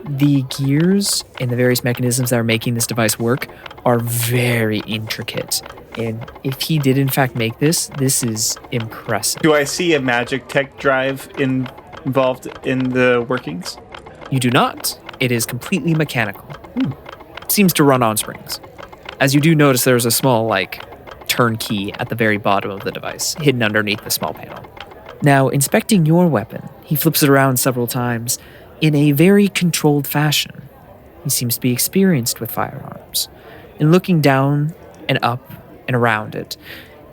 The gears and the various mechanisms that are making this device work are very intricate. And if he did in fact make this, this is impressive. Do I see a magic tech drive involved in the workings? You do not. It is completely mechanical. It seems to run on springs. As you do notice, there's a small, turn key at the very bottom of the device, hidden underneath the small panel. Now, inspecting your weapon, he flips it around several times in a very controlled fashion. He seems to be experienced with firearms. And looking down and up and around it,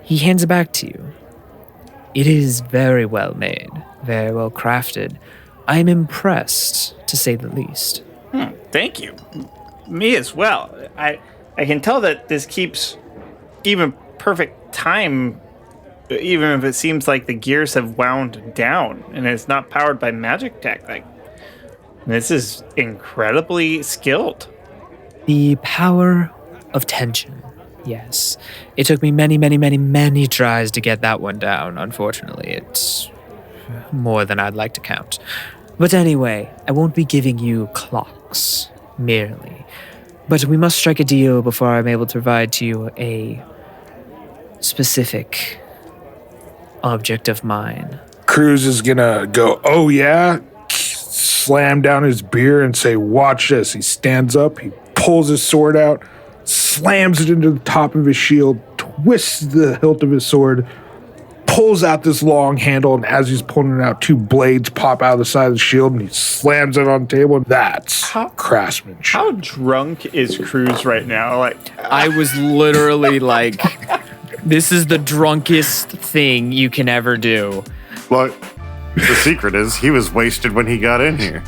he hands it back to you. It is very well made, very well crafted. I am impressed, to say the least. Thank you. Me as well. I can tell that this keeps even perfect time, even if it seems like the gears have wound down and it's not powered by magic tech. This is incredibly skilled. The power of tension. Yes. It took me many, many, many, many tries to get that one down. Unfortunately, it's more than I'd like to count. But anyway, I won't be giving you clocks, merely. But we must strike a deal before I'm able to provide to you a specific object of mine. Kruz is gonna go, oh yeah, slam down his beer and say, watch this. He stands up, he pulls his sword out, slams it into the top of his shield, twists the hilt of his sword, pulls out this long handle, and as he's pulling it out, 2 blades pop out of the side of the shield, and he slams it on the table. That's craftsmanship. How drunk is Kruz right now? Like, I was literally like, this is the drunkest thing you can ever do. Well, the secret is he was wasted when he got in here.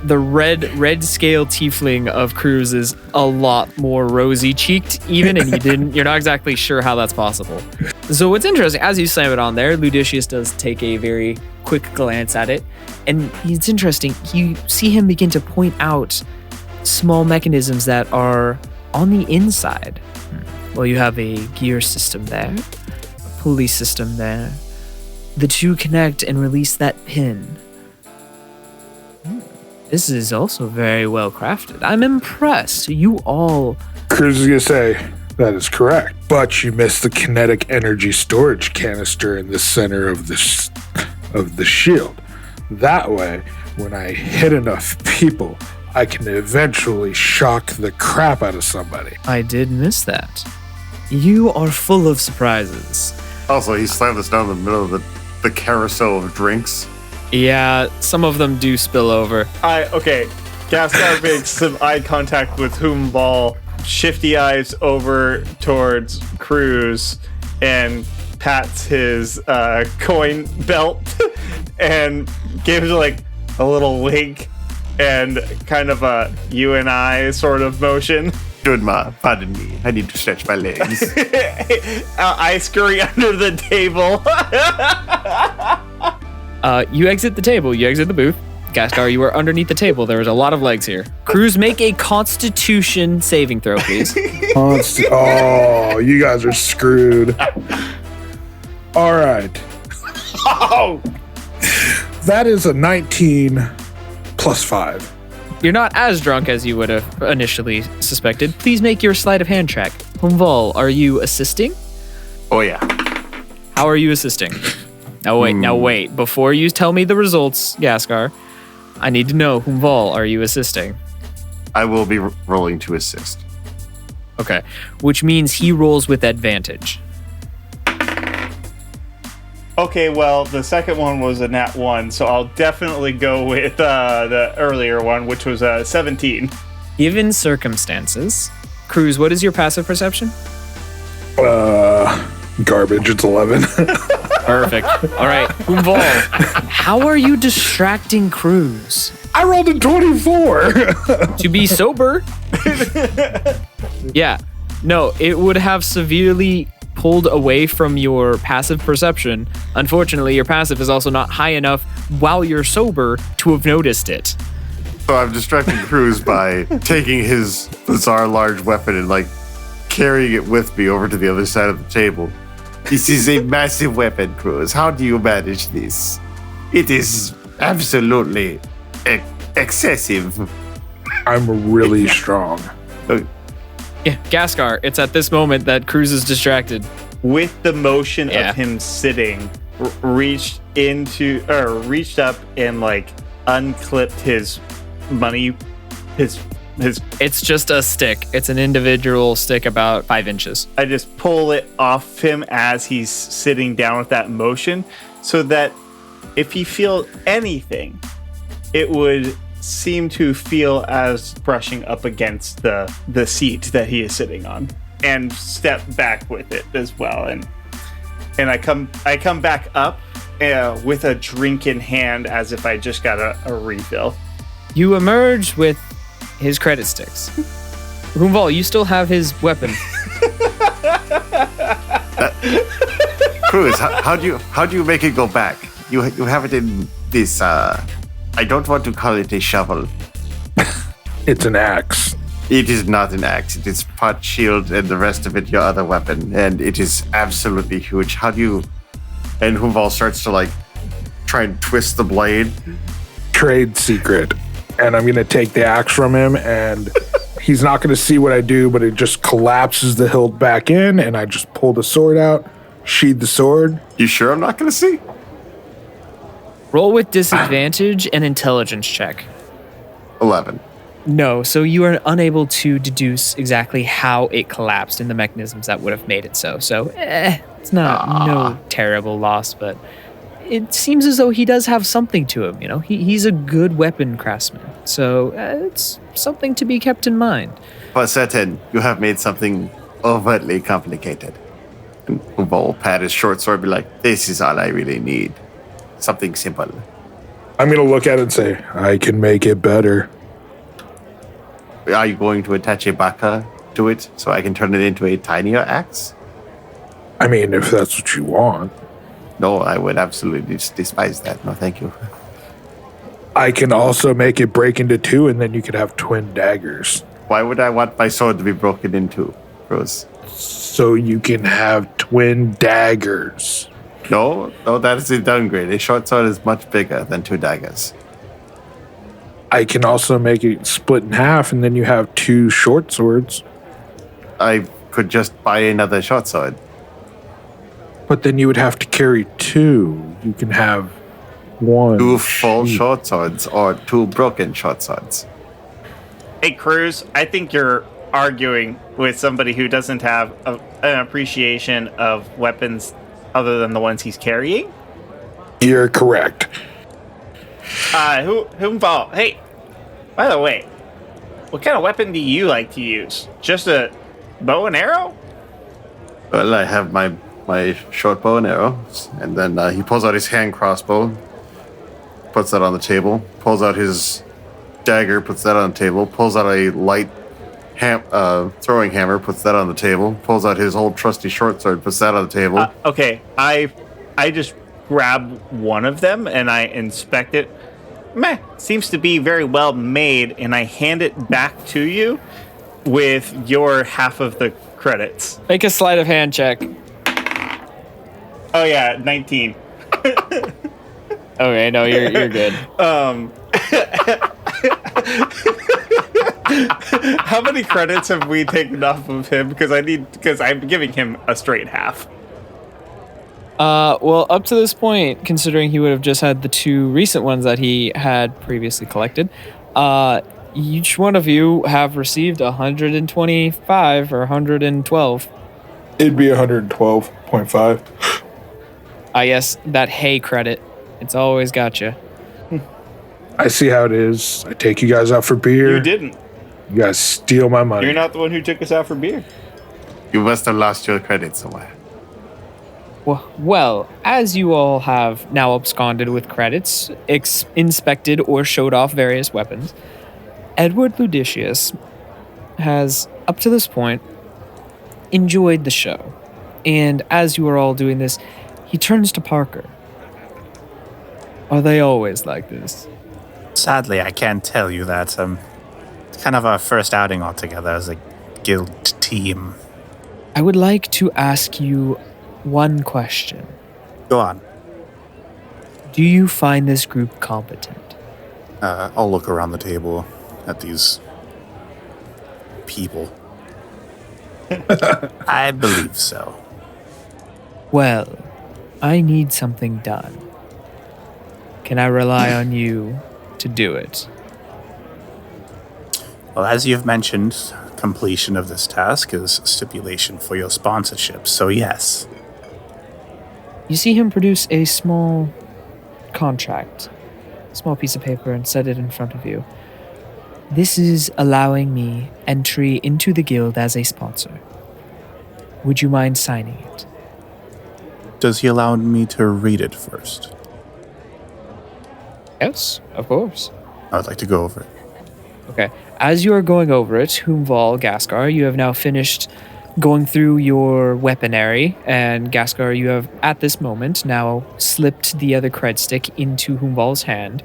The red scale tiefling of Kruz is a lot more rosy cheeked, even, and you're not exactly sure how that's possible. So what's interesting, as you slam it on there, Ludicius does take a very quick glance at it, and it's interesting. You see him begin to point out small mechanisms that are on the inside. Well, you have a gear system there, a pulley system there. The 2 connect and release that pin. This is also very well crafted. I'm impressed. You all... Kruz is gonna say, that is correct. But you missed the kinetic energy storage canister in the center of the shield. That way, when I hit enough people, I can eventually shock the crap out of somebody. I did miss that. You are full of surprises. Also, he slammed us down in the middle of the carousel of drinks. Yeah, some of them do spill over. Okay. Ghastgar makes some eye contact with Vall, shifty eyes over towards Kruz, and pats his coin belt and gives like a little wink and kind of a you and I sort of motion. Good ma, pardon me. I need to stretch my legs. I scurry under the table. You exit the table, you exit the booth. Ghastgar, you are underneath the table. There is a lot of legs here. Kruz, make a Constitution saving throw, please. Oh, you guys are screwed. All right. Oh! That is a 19 plus 5. You're not as drunk as you would have initially suspected. Please make your sleight of hand check. Vall, are you assisting? Oh, yeah. How are you assisting? Now wait. Before you tell me the results, Ghastgar, I need to know, Vall, are you assisting? I will be rolling to assist. Okay, which means he rolls with advantage. Okay, well, the second one was a nat 1, so I'll definitely go with the earlier one, which was 17. Given circumstances, Kruz, what is your passive perception? Garbage, it's 11. Perfect. All right, Vall, how are you distracting Kruz? I rolled a 24. To be sober? Yeah. No, it would have severely pulled away from your passive perception. Unfortunately, your passive is also not high enough while you're sober to have noticed it. So I'm distracting Kruz by taking his bizarre large weapon and like carrying it with me over to the other side of the table. This is a massive weapon, Kruz. How do you manage this? It is absolutely excessive. I'm really strong. Yeah, Ghastgar, it's at this moment that Kruz is distracted. With the motion of him sitting, reached up and like unclipped his money, his. It's just a stick. It's an individual stick about 5 inches. I just pull it off him as he's sitting down with that motion, so that if he feels anything, it would seem to feel as brushing up against the seat that he is sitting on, and step back with it as well. And I come back up with a drink in hand as if I just got a refill. You emerge with his credit sticks. Vall, you still have his weapon. Kruz, how do you make it go back? You have it in this. I don't want to call it a shovel. It's an axe. It is not an axe. It is part shield and the rest of it your other weapon, and it is absolutely huge. How do you? And Vall starts to like try and twist the blade. Trade secret. And I'm going to take the axe from him, and he's not going to see what I do, but it just collapses the hilt back in, and I just pull the sword out, sheathe the sword. You sure I'm not going to see? Roll with disadvantage and intelligence check. 11. No, so you are unable to deduce exactly how it collapsed and the mechanisms that would have made it so. So, it's not no terrible loss, but it seems as though he does have something to him, you know? He's a good weapon craftsman, so it's something to be kept in mind. For certain, you have made something overtly complicated. And Vall will pat his short sword and be like, this is all I really need. Something simple. I'm going to look at it and say, I can make it better. Are you going to attach a baka to it so I can turn it into a tinier axe? I mean, if that's what you want. No, I would absolutely despise that. No, thank you. I can also make it break into two, and then you could have twin daggers. Why would I want my sword to be broken into, Kruz? So you can have twin daggers. No, that is a downgrade. A short sword is much bigger than 2 daggers. I can also make it split in half, and then you have 2 short swords. I could just buy another short sword. But then you would have to carry 2. You can have 1. 2 full short swords or 2 broken short swords. Hey, Kruz, I think you're arguing with somebody who doesn't have an appreciation of weapons other than the ones he's carrying. You're correct. Vall, hey, by the way, what kind of weapon do you like to use? Just a bow and arrow? Well, I have my short bow and arrow, and then he pulls out his hand crossbow, puts that on the table, pulls out his dagger, puts that on the table, pulls out a light throwing hammer, puts that on the table, pulls out his old trusty short sword, puts that on the table. Okay, I just grab one of them and I inspect it. Meh, seems to be very well made, and I hand it back to you with your half of the credits. Make a sleight of hand check. Oh yeah, 19. Okay, no, you're good. How many credits have we taken off of him? Because I'm giving him a straight half. Well, up to this point, considering he would have just had the 2 recent ones that he had previously collected, each one of you have received 125 or 112. It'd be 112.5. Yes, that hay credit. It's always got you. I see how it is. I take you guys out for beer. You didn't. You guys steal my money. You're not the one who took us out for beer. You must have lost your credit somewhere. Well, as you all have now absconded with credits, inspected or showed off various weapons, Edward Ludicius has, up to this point, enjoyed the show. And as you are all doing this, he turns to Parker. Are they always like this? Sadly, I can't tell you that. It's kind of our first outing altogether as a guild team. I would like to ask you one question. Go on. Do you find this group competent? I'll look around the table at these people. I believe so. Well, I need something done. Can I rely on you to do it? Well, as you've mentioned, completion of this task is stipulation for your sponsorship, so yes. You see him produce a small contract, small piece of paper, and set it in front of you. This is allowing me entry into the guild as a sponsor. Would you mind signing it? Does he allow me to read it first? Yes, of course. I would like to go over it. Okay. As you are going over it, Vall, Ghastgar, you have now finished going through your weaponry, and Ghastgar, you have at this moment now slipped the other cred stick into Vall's hand.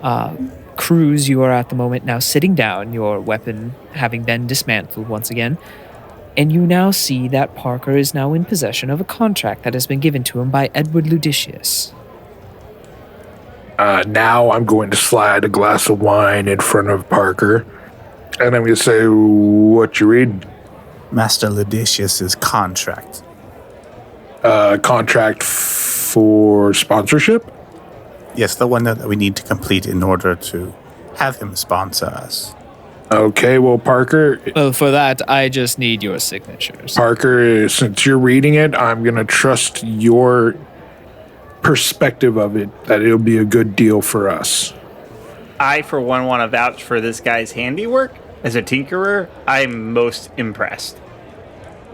Kruz, you are at the moment now sitting down, your weapon having been dismantled once again, and you now see that Parker is now in possession of a contract that has been given to him by Edward Ludicius. Now I'm going to slide a glass of wine in front of Parker, And I'm going to say, what you read? Master Ludicius's contract. Contract for sponsorship? Yes, the one that we need to complete in order to have him sponsor us. Okay, well, Parker, Well, for that, I just need your signatures. since you're reading it, I'm going to trust your perspective of it, that it'll be a good deal for us. I, for one, want to vouch for this guy's handiwork. As a tinkerer, I'm most impressed.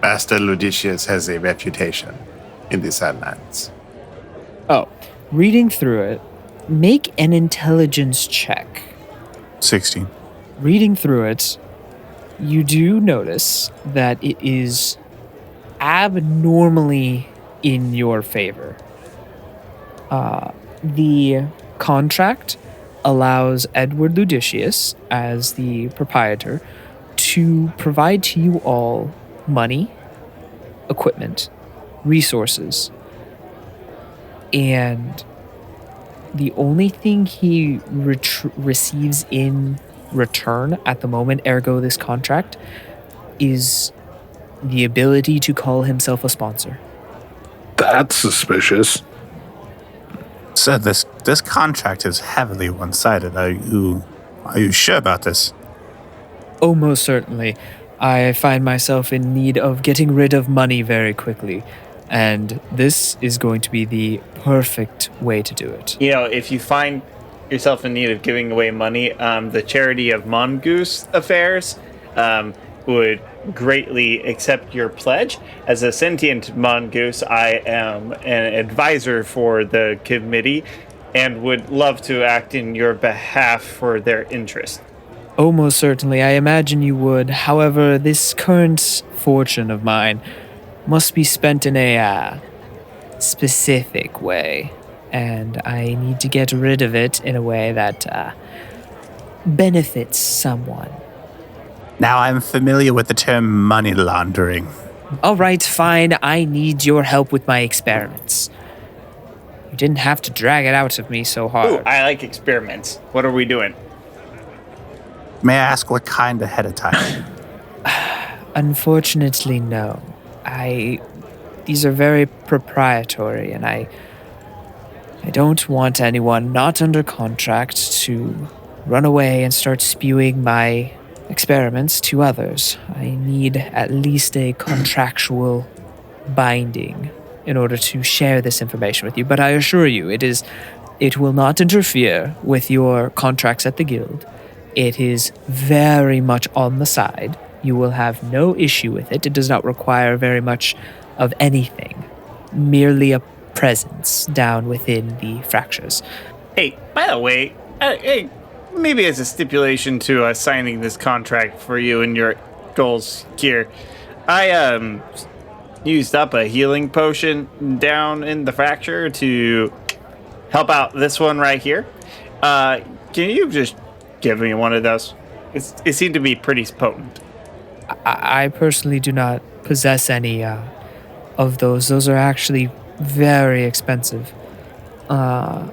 Master Ludicius has a reputation in the Sadlands. Oh, reading through it, make an intelligence check. 16. Reading through it, you do notice that it is abnormally in your favor. The contract allows Edward Ludicius, as the proprietor, to provide to you all money, equipment, resources, and the only thing he receives in return at the moment, ergo this contract, is the ability to call himself a sponsor. That's suspicious. So this contract is heavily one-sided. Are you sure about this? Oh, most certainly. I find myself in need of getting rid of money very quickly, and this is going to be the perfect way to do it. You know, if you find yourself in need of giving away money, the charity of Mongoose Affairs would greatly accept your pledge. As a sentient mongoose, I am an advisor for the committee and would love to act in your behalf for their interest. Oh, most certainly. I imagine you would. However, this current fortune of mine must be spent in a specific way, and I need to get rid of it in a way that benefits someone. Now I'm familiar with the term money laundering. All right, fine. I need your help with my experiments. You didn't have to drag it out of me so hard. Ooh, I like experiments. What are we doing? May I ask what kind ahead of time? Unfortunately, no. These are very proprietary, and I don't want anyone not under contract to run away and start spewing my experiments to others. I need at least a contractual binding in order to share this information with you. But I assure you, it will not interfere with your contracts at the guild. It is very much on the side. You will have no issue with it. It does not require very much of anything, merely a presence down within the fractures. Hey, by the way, hey, maybe as a stipulation to signing this contract for you and your goals here, I used up a healing potion down in the fracture to help out this one right here. Can you just give me one of those? It seemed to be pretty potent. I personally do not possess any of those. Those are actually very expensive. Well...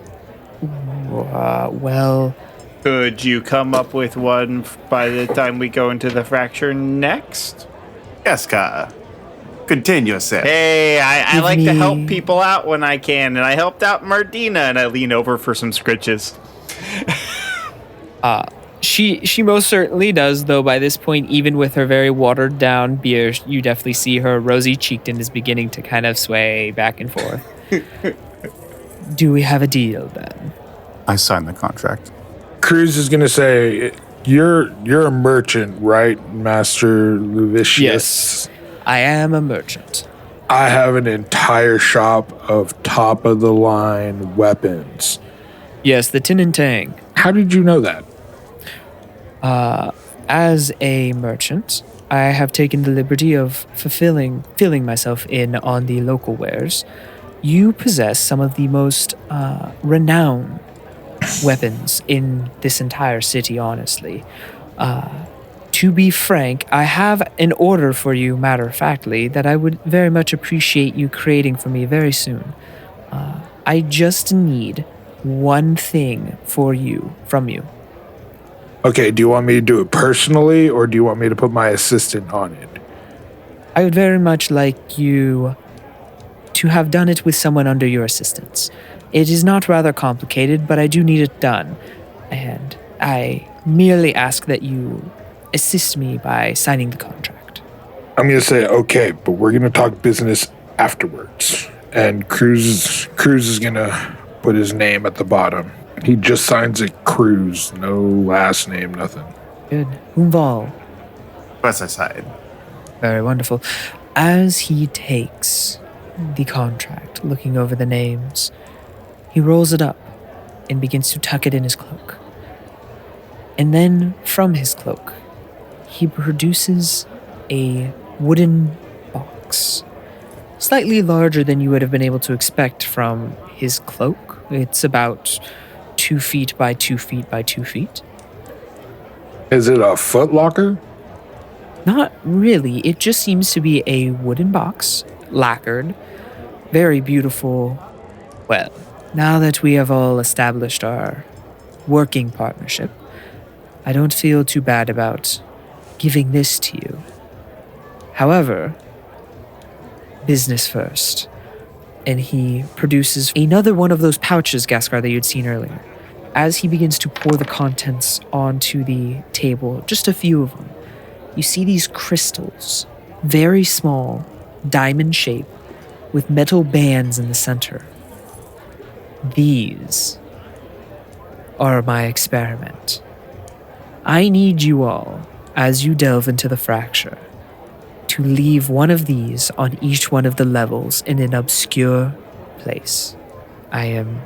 Could you come up with one by the time we go into the fracture next? Ghastgar, continue, sir. Hey, I like to me- help people out when I can, and I helped out Martina, and I lean over for some scritches. She most certainly does, though by this point, even with her very watered down beer, you definitely see her rosy cheeked and is beginning to kind of sway back and forth. Do we have a deal then? I signed the contract. Kruz is going to say, you're a merchant, right, Master Ludicius? Yes. I am a merchant. I have an entire shop of top-of-the-line weapons. Yes, the Tin and Tang. How did you know that? As a merchant, I have taken the liberty of filling myself in on the local wares. You possess some of the most renowned weapons in this entire city, honestly. To be frank, I have an order for you, matter-of-factly, that I would very much appreciate you creating for me very soon. I just need one thing from you. Okay, do you want me to do it personally, or do you want me to put my assistant on it? I would very much like you to have done it with someone under your assistance. It is not rather complicated, but I do need it done. And I merely ask that you assist me by signing the contract. I'm going to say, okay, but we're going to talk business afterwards. And Kruz is going to put his name at the bottom. He just signs it Kruz, no last name, nothing. Good. Vall. What's that side? Very wonderful. As he takes the contract, looking over the names, he rolls it up and begins to tuck it in his cloak. And then from his cloak, he produces a wooden box, slightly larger than you would have been able to expect from his cloak. It's about 2 feet by 2 feet by 2 feet. Is it a foot locker? Not really. It just seems to be a wooden box, lacquered, very beautiful. Well, now that we have all established our working partnership, I don't feel too bad about giving this to you. However, business first. And he produces another one of those pouches, Ghastgar, that you'd seen earlier. As he begins to pour the contents onto the table, just a few of them, you see these crystals, very small, diamond shape, with metal bands in the center. These are my experiment. I need you all, as you delve into the fracture, to leave one of these on each one of the levels in an obscure place. And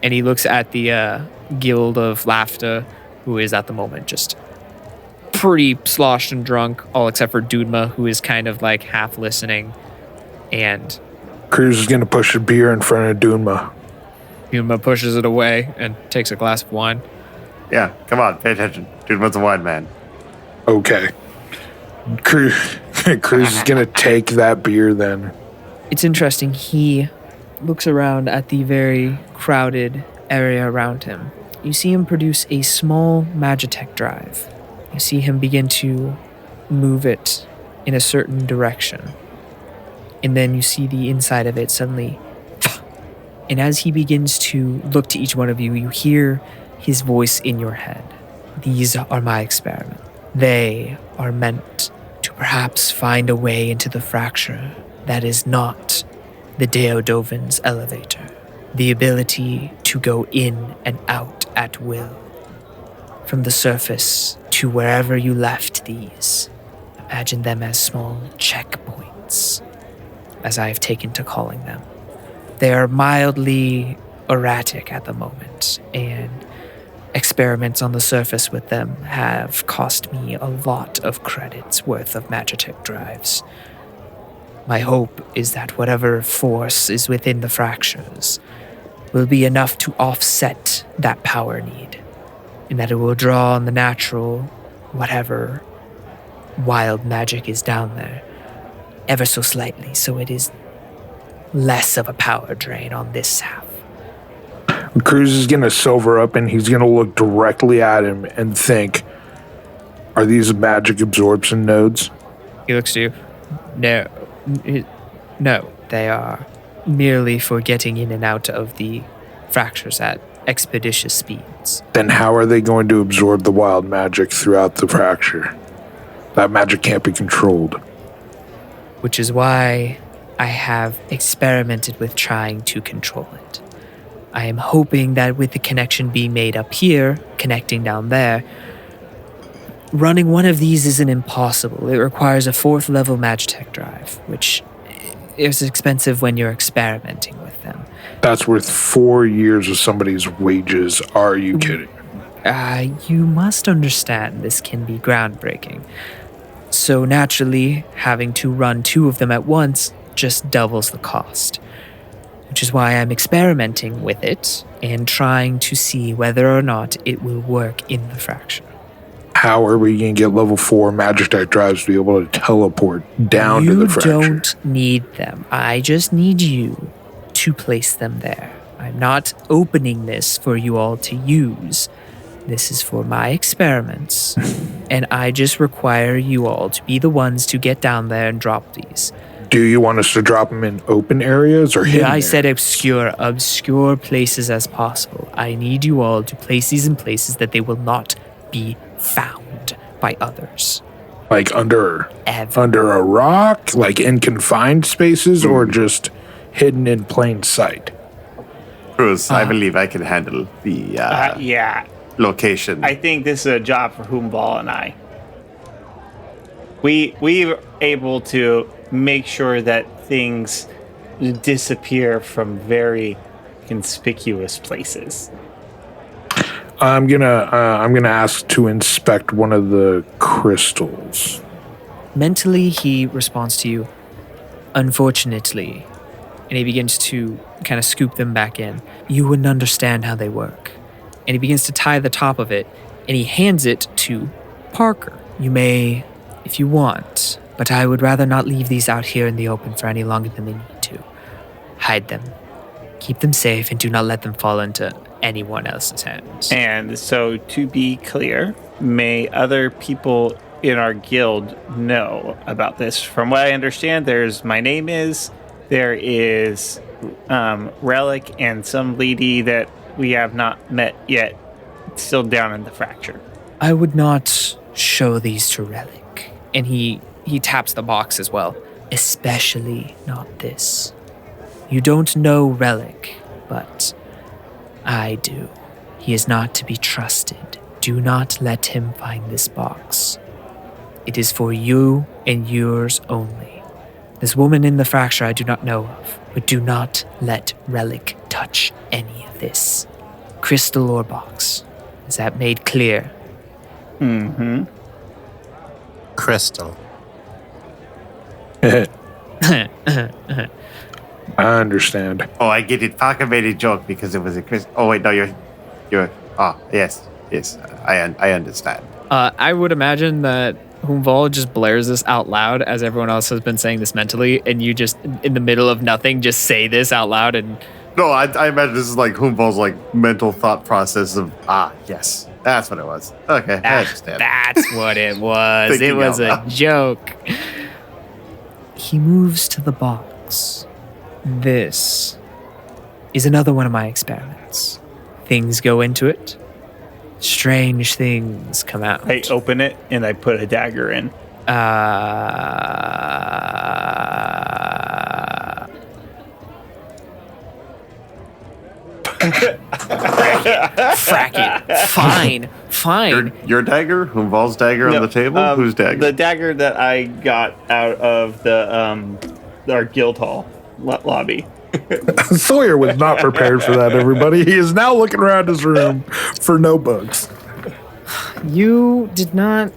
he looks at the Guild of Laughter, who is at the moment just pretty sloshed and drunk, all except for Dudma, who is kind of like half listening. And Kruz is going to push a beer in front of Dudma. Dudma pushes it away and takes a glass of wine. Yeah, come on, pay attention. Dude was a wine man. Okay. Kruz is going to take that beer then. It's interesting. He looks around at the very crowded area around him. You see him produce a small Magitech drive. You see him begin to move it in a certain direction. And then you see the inside of it suddenly. And as he begins to look to each one of you, you hear his voice in your head. These are my experiment. They are meant to perhaps find a way into the fracture that is not the Deodovan's elevator. The ability to go in and out at will. From the surface to wherever you left these. Imagine them as small checkpoints, as I have taken to calling them. They are mildly erratic at the moment, and experiments on the surface with them have cost me a lot of credits worth of Magitech drives. My hope is that whatever force is within the fractures will be enough to offset that power need, and that it will draw on the natural, whatever wild magic is down there, ever so slightly, so it is less of a power drain on this half. Kruz is going to sober up and he's going to look directly at him and think, are these magic absorption nodes? He looks to you. No, they are merely for getting in and out of the fractures at expeditious speeds. Then how are they going to absorb the wild magic throughout the fracture? That magic can't be controlled. Which is why I have experimented with trying to control it. I am hoping that with the connection being made up here, connecting down there, running one of these isn't impossible. It requires a 4th level Magitech drive, which is expensive when you're experimenting with them. That's worth 4 years of somebody's wages. Are you kidding? You must understand this can be groundbreaking. So naturally, having to run 2 of them at once just doubles the cost. Which is why I'm experimenting with it and trying to see whether or not it will work in the fracture. How are we going to get level 4 Magitech drives to be able to teleport down to the fracture? You don't need them. I just need you to place them there. I'm not opening this for you all to use. This is for my experiments, and I just require you all to be the ones to get down there and drop these. Do you want us to drop them in open areas or hidden I said areas? obscure places as possible. I need you all to place these in places that they will not be found by others. Like under Ever. a rock, like in confined spaces, or just hidden in plain sight? Cruz, I believe I can handle the Yeah. location. I think this is a job for Huum, Vall, and I. We're able to make sure that things disappear from very conspicuous places. I'm gonna ask to inspect one of the crystals. Mentally, he responds to you, unfortunately, and he begins to kind of scoop them back in. You wouldn't understand how they work. And he begins to tie the top of it, and he hands it to Parker. You may, if you want, but I would rather not leave these out here in the open for any longer than they need to. Hide them. Keep them safe, and do not let them fall into anyone else's hands. And so, to be clear, may other people in our guild know about this. From what I understand, there is Relic and some lady that we have not met yet, still down in the fracture. I would not show these to Relic. And he taps the box as well. Especially not this. You don't know Relic, but I do. He is not to be trusted. Do not let him find this box. It is for you and yours only. This woman in the fracture I do not know of, but do not let Relic touch any of this. Crystal or box. Is that made clear? Mm-hmm. Crystal. I understand. Oh, I get it. Parker made a joke because it was a Chris. Oh wait, no, you're. Oh yes, I understand. I would imagine that Vall just blares this out loud as everyone else has been saying this mentally, and you just, in the middle of nothing, just say this out loud. And No, I imagine this is like Huumvol's like mental thought process of yes, that's what it was. Okay, I understand. That's what it was. It Thinking was out a loud. joke. He moves to the box. This is another one of my experiments. Things go into it. Strange things come out. I open it and I put a dagger in. Frack it. Fine. Your dagger, Huumvol's dagger on the table. Whose dagger? The dagger that I got out of the our guild hall lobby. Sawyer was not prepared for that, everybody. He is now looking around his room for notebooks. You did not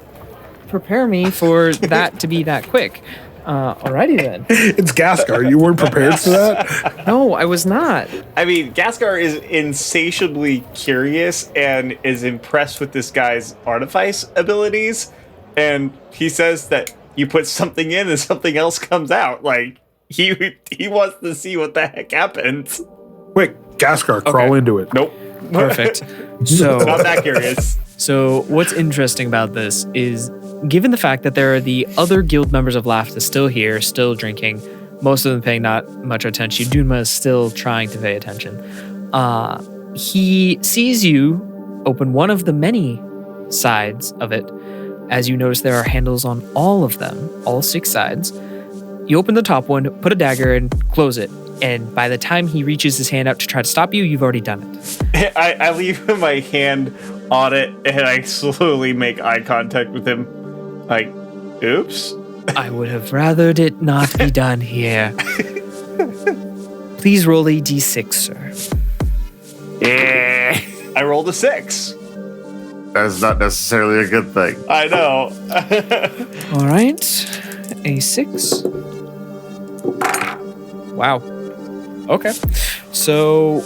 prepare me for that to be that quick. Alrighty then. It's Ghastgar. You weren't prepared for that? No, I was not. I mean, Ghastgar is insatiably curious and is impressed with this guy's artifice abilities. And he says that you put something in and something else comes out. Like, he wants to see what the heck happens. Quick, Ghastgar, crawl into it. Nope. Perfect. So, Not that curious. So what's interesting about this is, given the fact that there are the other guild members of Lafta still here, still drinking, most of them paying not much attention, Dunma is still trying to pay attention. He sees you open one of the many sides of it. As you notice, there are handles on all of them, all 6 sides. You open the top one, put a dagger and close it. And by the time he reaches his hand out to try to stop you, you've already done it. I leave my hand on it and I slowly make eye contact with him. Like, oops. I would have rathered it not be done here. Please roll a d6, sir. I rolled a 6. That's not necessarily a good thing. I know. All right, a 6. Wow. Okay. So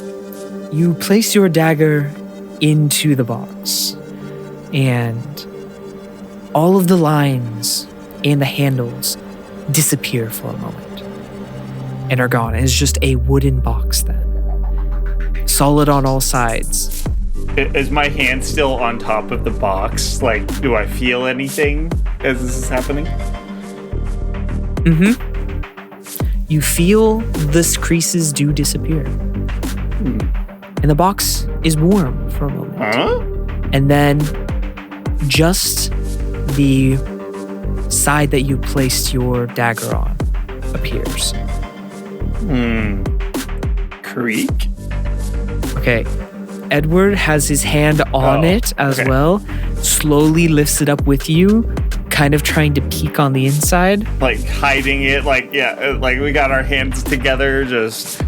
you place your dagger into the box, and all of the lines and the handles disappear for a moment and are gone. It's just a wooden box then. Solid on all sides. Is my hand still on top of the box? Like, do I feel anything as this is happening? You feel the creases do disappear. And the box is warm for a moment. Huh? And then just the side that you placed your dagger on appears. Creak? Okay. Edward has his hand on it as well, slowly lifts it up with you, kind of trying to peek on the inside. Like hiding it, like we got our hands together, just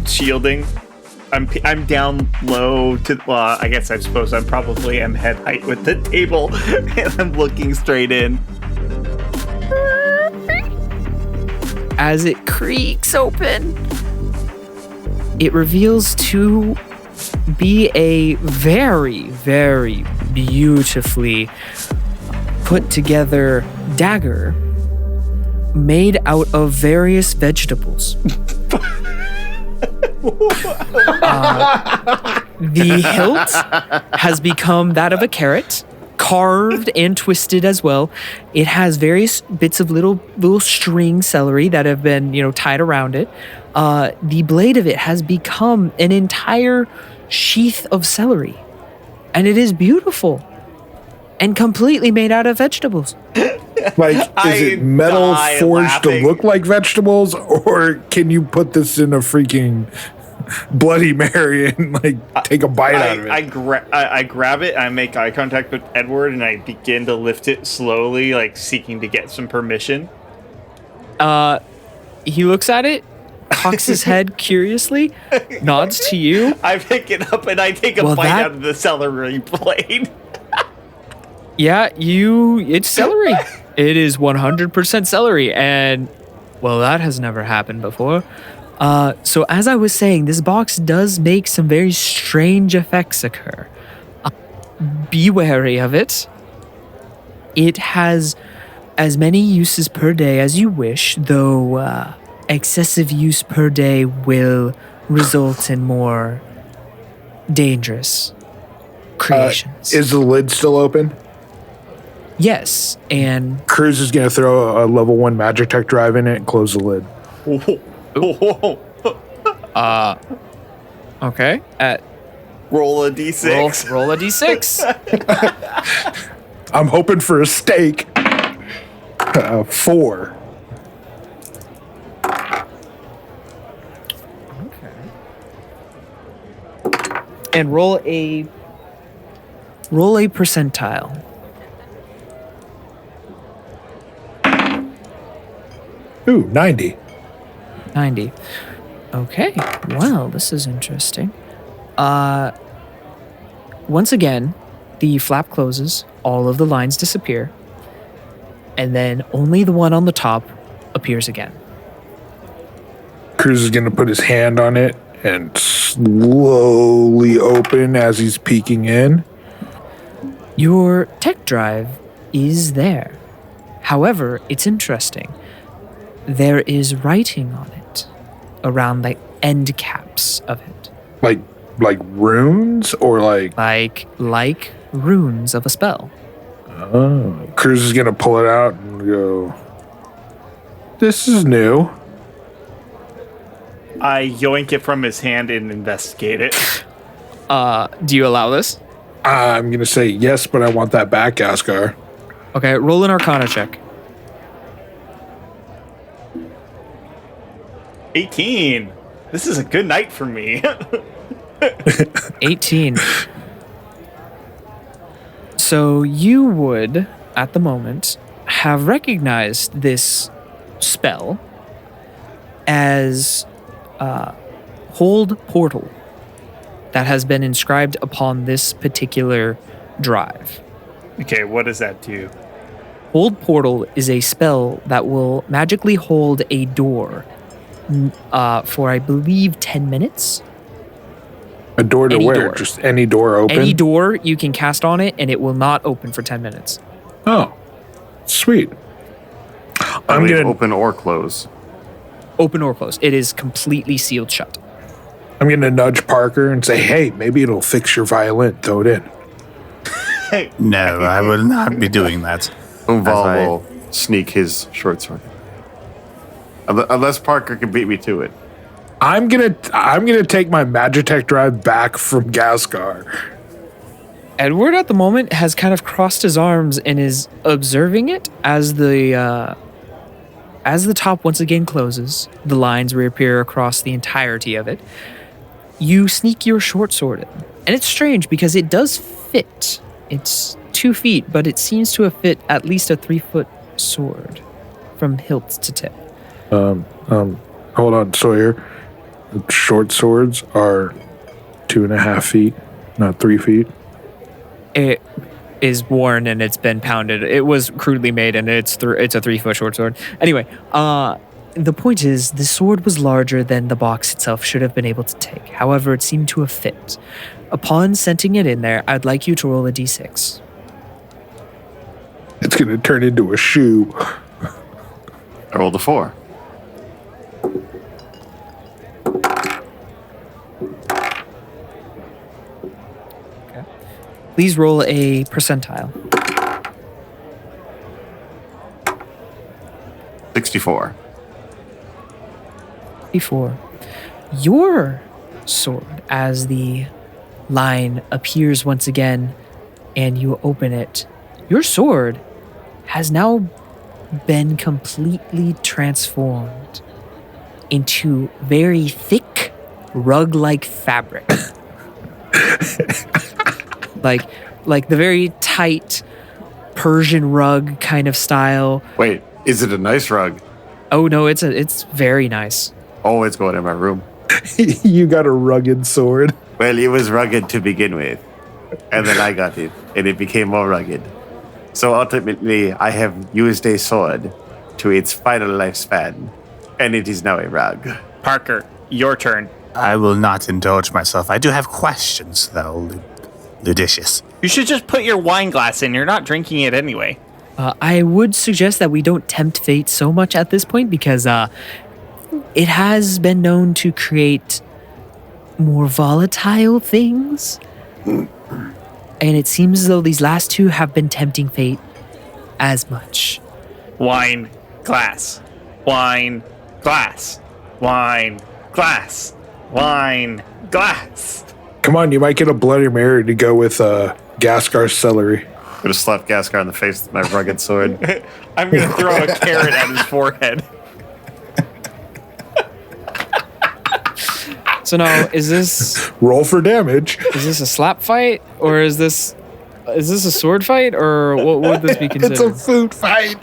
shielding. I'm down low to. Well, I guess I suppose I probably am head height with the table, and I'm looking straight in. As it creaks open, it reveals to be a very, very beautifully put together dagger made out of various vegetables. The hilt has become that of a carrot, carved and twisted as well. It has various bits of little string celery that have been, tied around it. The blade of it has become an entire sheath of celery, and it is beautiful and completely made out of vegetables. Like, is it metal forged laughing. to look like vegetables, or can you put this in a freaking Bloody Mary and take a bite out of it? I grab it, I make eye contact with Edward, and I begin to lift it slowly, seeking to get some permission. He looks at it, cocks his head curiously, nods to you. I pick it up and I take a bite out of the celery blade. Yeah, it's celery. It is 100% celery, and, well, that has never happened before. So as I was saying, this box does make some very strange effects occur. Be wary of it. It has as many uses per day as you wish, though excessive use per day will result in more dangerous creations. Is the lid still open? Yes, and Kruz is going to throw a level 1 magic tech drive in it and close the lid. okay. Roll a d6. Roll a d6. I'm hoping for a steak. 4. And roll a percentile. Ooh, 90. 90. Okay. Well, this is interesting. Once again, the flap closes, all of the lines disappear, and then only the one on the top appears again. Kruz is going to put his hand on it and slowly open as he's peeking in. Your tech drive is there. However, it's interesting. There is writing on it around the end caps of it. Like runes or like runes of a spell. Oh. Kruz is going to pull it out and go, this is new. I yoink it from his hand and investigate it. Do you allow this? I'm going to say yes, but I want that back, Ghastgar. Okay, roll an Arcana check. 18. This is a good night for me. 18. So you would, at the moment, have recognized this spell as Hold Portal that has been inscribed upon this particular drive. Okay, what does that do? Hold Portal is a spell that will magically hold a door for, I believe, 10 minutes. A door to Any where? door. Just any door open? Any door you can cast on it, and it will not open for 10 minutes. Oh, sweet. I'm Only going to open or close. Open or close. It is completely sealed shut. I'm going to nudge Parker and say, hey, maybe it'll fix your violin. Throw it in. No, I will not be doing that. Vall I- will sneak his short sword. Unless Parker can beat me to it. I'm gonna take my Magitech drive back from Ghastgar. Edward at the moment has kind of crossed his arms and is observing it as the top once again closes. The lines reappear across the entirety of it. You sneak your short sword in. And it's strange because it does fit. It's 2 feet, but it seems to have fit at least a 3-foot sword from hilt to tip. Hold on, Sawyer. Short swords are 2.5 feet, not 3 feet. It is worn and it's been pounded. It was crudely made and it's a 3-foot short sword. Anyway, the point is the sword was larger than the box itself should have been able to take. However, it seemed to have fit. Upon sending it in there, I'd like you to roll a d6. It's gonna turn into a shoe. I rolled a 4. Please roll a percentile. 64. Before your sword, as the line appears once again and you open it, your sword has now been completely transformed into very thick rug-like fabric. like the very tight Persian rug kind of style. Wait, is it a nice rug? Oh no, it's very nice. Oh, it's going in my room. You got a rugged sword. Well, it was rugged to begin with. And then I got it, and it became more rugged. So ultimately, I have used a sword to its final lifespan, and it is now a rug. Parker, your turn. I will not indulge myself. I do have questions, though, Ludicious. You should just put your wine glass in. You're not drinking it anyway. I would suggest that we don't tempt fate so much at this point because it has been known to create more volatile things. And it seems as though these last two have been tempting fate as much. Wine glass. Wine glass. Wine glass. Wine glass. Come on, you might get a Bloody Mary to go with Ghastgar's celery. I'm going to slap Ghastgar in the face with my rugged sword. I'm going to throw a carrot at his forehead. So now, is this Roll for damage. a slap fight or is this a sword fight or what would this be considered? It's a food fight.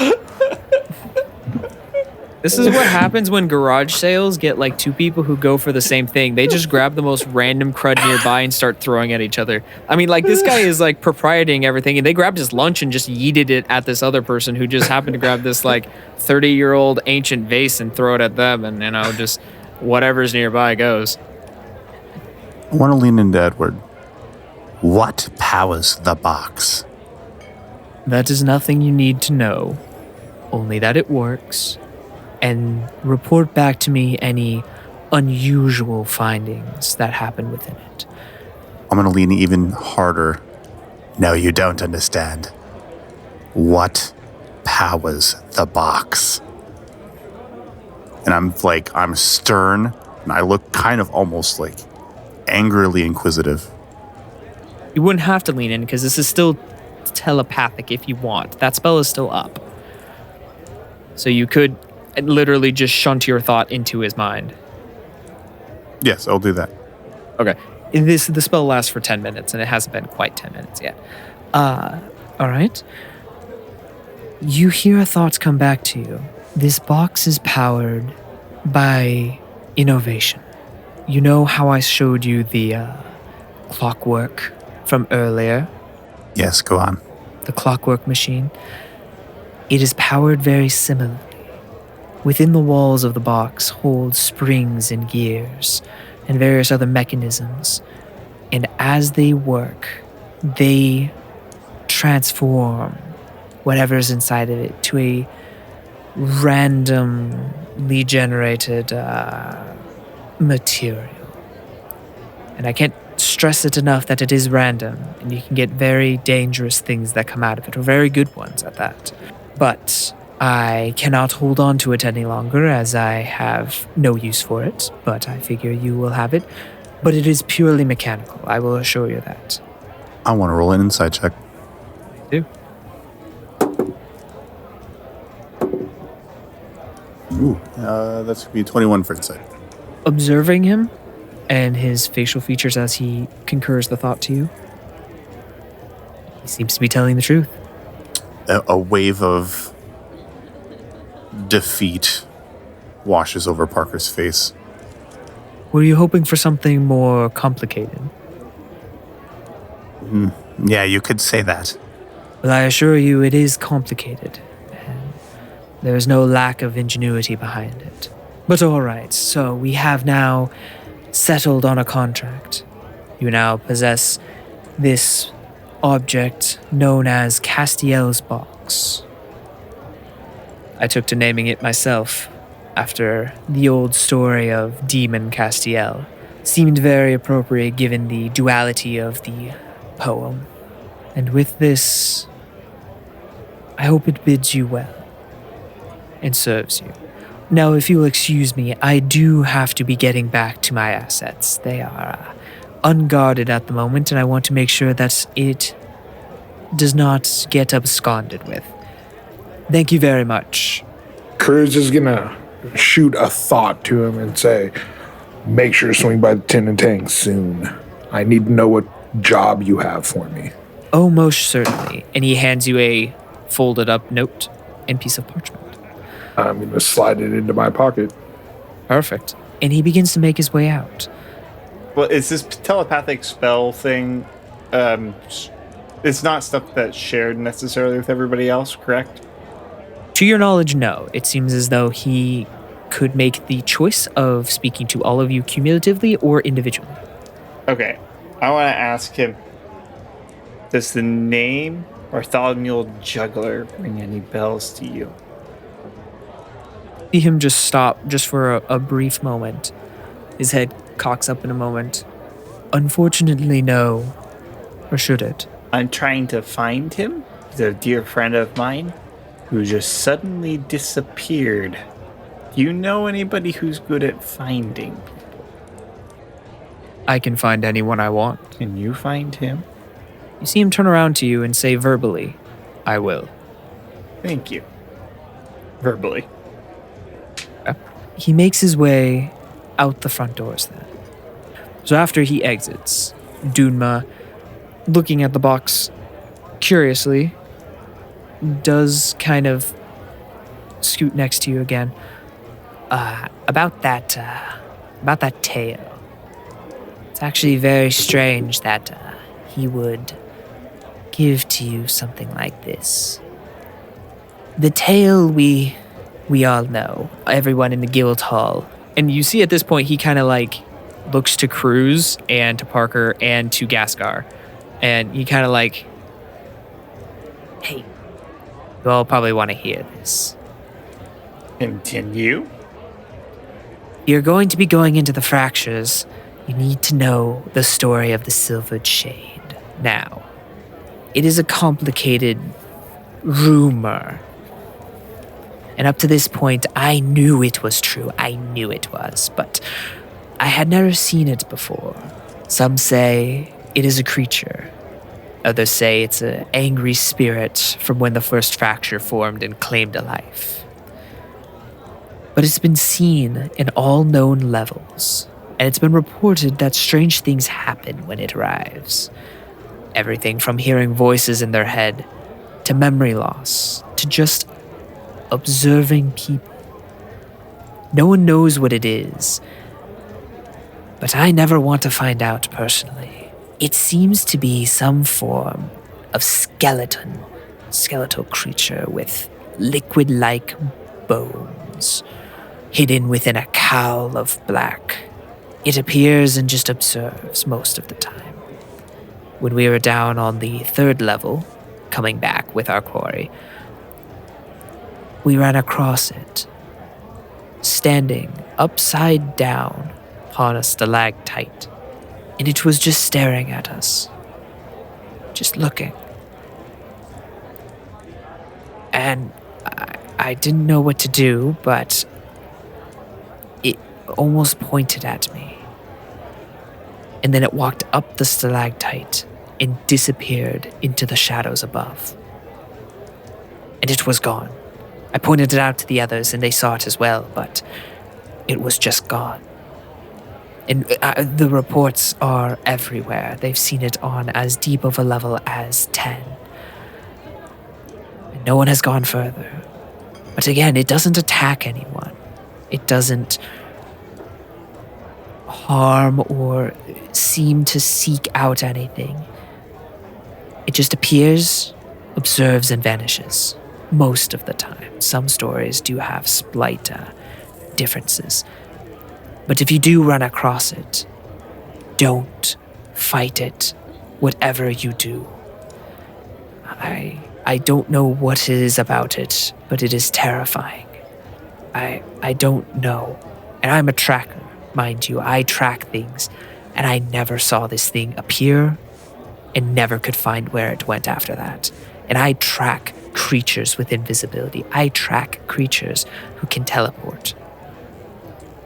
This is what happens when garage sales get like two people who go for the same thing. They just grab the most random crud nearby and start throwing at each other. I mean, like this guy is like proprieting everything and they grabbed his lunch and just yeeted it at this other person who just happened to grab this like 30-year-old ancient vase and throw it at them and, you know, just whatever's nearby goes. I want to lean into Edward. What powers the box? That is nothing you need to know. Only that it works. And report back to me any unusual findings that happen within it. I'm going to lean even harder. No, you don't understand. What powers the box? And I'm stern, and I look kind of almost like angrily inquisitive. You wouldn't have to lean in because this is still telepathic if you want. That spell is still up. So you could literally just shunt your thought into his mind. Yes, I'll do that. Okay. The spell lasts for 10 minutes, and it hasn't been quite 10 minutes yet. All right. You hear thoughts come back to you. This box is powered by innovation. You know how I showed you the clockwork from earlier? Yes, go on. The clockwork machine? It is powered very similarly. Within the walls of the box hold springs and gears and various other mechanisms. And as they work, they transform whatever's inside of it to a randomly generated material. And I can't stress it enough that it is random, and you can get very dangerous things that come out of it, or very good ones at that. But I cannot hold on to it any longer, as I have no use for it, but I figure you will have it. But it is purely mechanical, I will assure you that. I want to roll an insight check. I do. Ooh, that's going to be 21 for insight. Observing him and his facial features as he concurs the thought to you, he seems to be telling the truth. A wave of defeat washes over Parker's face. Were you hoping for something more complicated? Yeah, you could say that. Well, I assure you it is complicated, and there is no lack of ingenuity behind it. But all right, so we have now settled on a contract. You now possess this object known as Castiel's box. I took to naming it myself after the old story of Demon Castiel. Seemed very appropriate given the duality of the poem. And with this, I hope it bids you well and serves you. Now, if you'll excuse me, I do have to be getting back to my assets. They are unguarded at the moment, and I want to make sure that it does not get absconded with. Thank you very much. Kruz is gonna shoot a thought to him and say, make sure to swing by the Tin and Tang soon. I need to know what job you have for me. Oh, most certainly. And he hands you a folded up note and piece of parchment. I'm gonna slide it into my pocket. Perfect. And he begins to make his way out. Well, is this telepathic spell thing, it's not stuff that's shared necessarily with everybody else, correct? To your knowledge, no. It seems as though he could make the choice of speaking to all of you cumulatively or individually. Okay. I want to ask him, does the name Bartholomew Juggler ring any bells to you? See him just stop just for a brief moment. His head cocks up in a moment. Unfortunately, no. Or should it? I'm trying to find him. He's a dear friend of mine who just suddenly disappeared. Do you know anybody who's good at finding people? I can find anyone I want. Can you find him? You see him turn around to you and say verbally, I will. Thank you. Verbally. He makes his way out the front doors then. So after he exits, Dunma, looking at the box curiously, does kind of scoot next to you again. About that tale. It's actually very strange that he would give to you something like this. The tale we all know, everyone in the guild hall. And you see at this point he kind of like looks to Kruz and to Parker and to Ghastgar. And he kind of like, hey, you all probably want to hear this. Continue. You're going to be going into the fractures. You need to know the story of the Silvered Shade. Now, it is a complicated rumor. And up to this point, I knew it was true. I knew it was, but I had never seen it before. Some say it is a creature. Others say it's an angry spirit from when the first fracture formed and claimed a life. But it's been seen in all known levels, and it's been reported that strange things happen when it arrives. Everything from hearing voices in their head, to memory loss, to just observing people. No one knows what it is, but I never want to find out personally. It seems to be some form of skeletal creature with liquid-like bones, hidden within a cowl of black. It appears and just observes most of the time. When we were down on the 3rd level, coming back with our quarry, we ran across it, standing upside down upon a stalactite. And it was just staring at us. Just looking. And I didn't know what to do, but it almost pointed at me. And then it walked up the stalactite and disappeared into the shadows above. And it was gone. I pointed it out to the others and they saw it as well, but it was just gone. And the reports are everywhere. They've seen it on as deep of a level as 10. And no one has gone further. But again, it doesn't attack anyone. It doesn't harm or seem to seek out anything. It just appears, observes, and vanishes. Most of the time. Some stories do have slight differences. But if you do run across it, don't fight it, whatever you do. I don't know what it is about it, but it is terrifying. I don't know. And I'm a tracker, mind you. I track things, and I never saw this thing appear and never could find where it went after that. And I track creatures with invisibility. I track creatures who can teleport.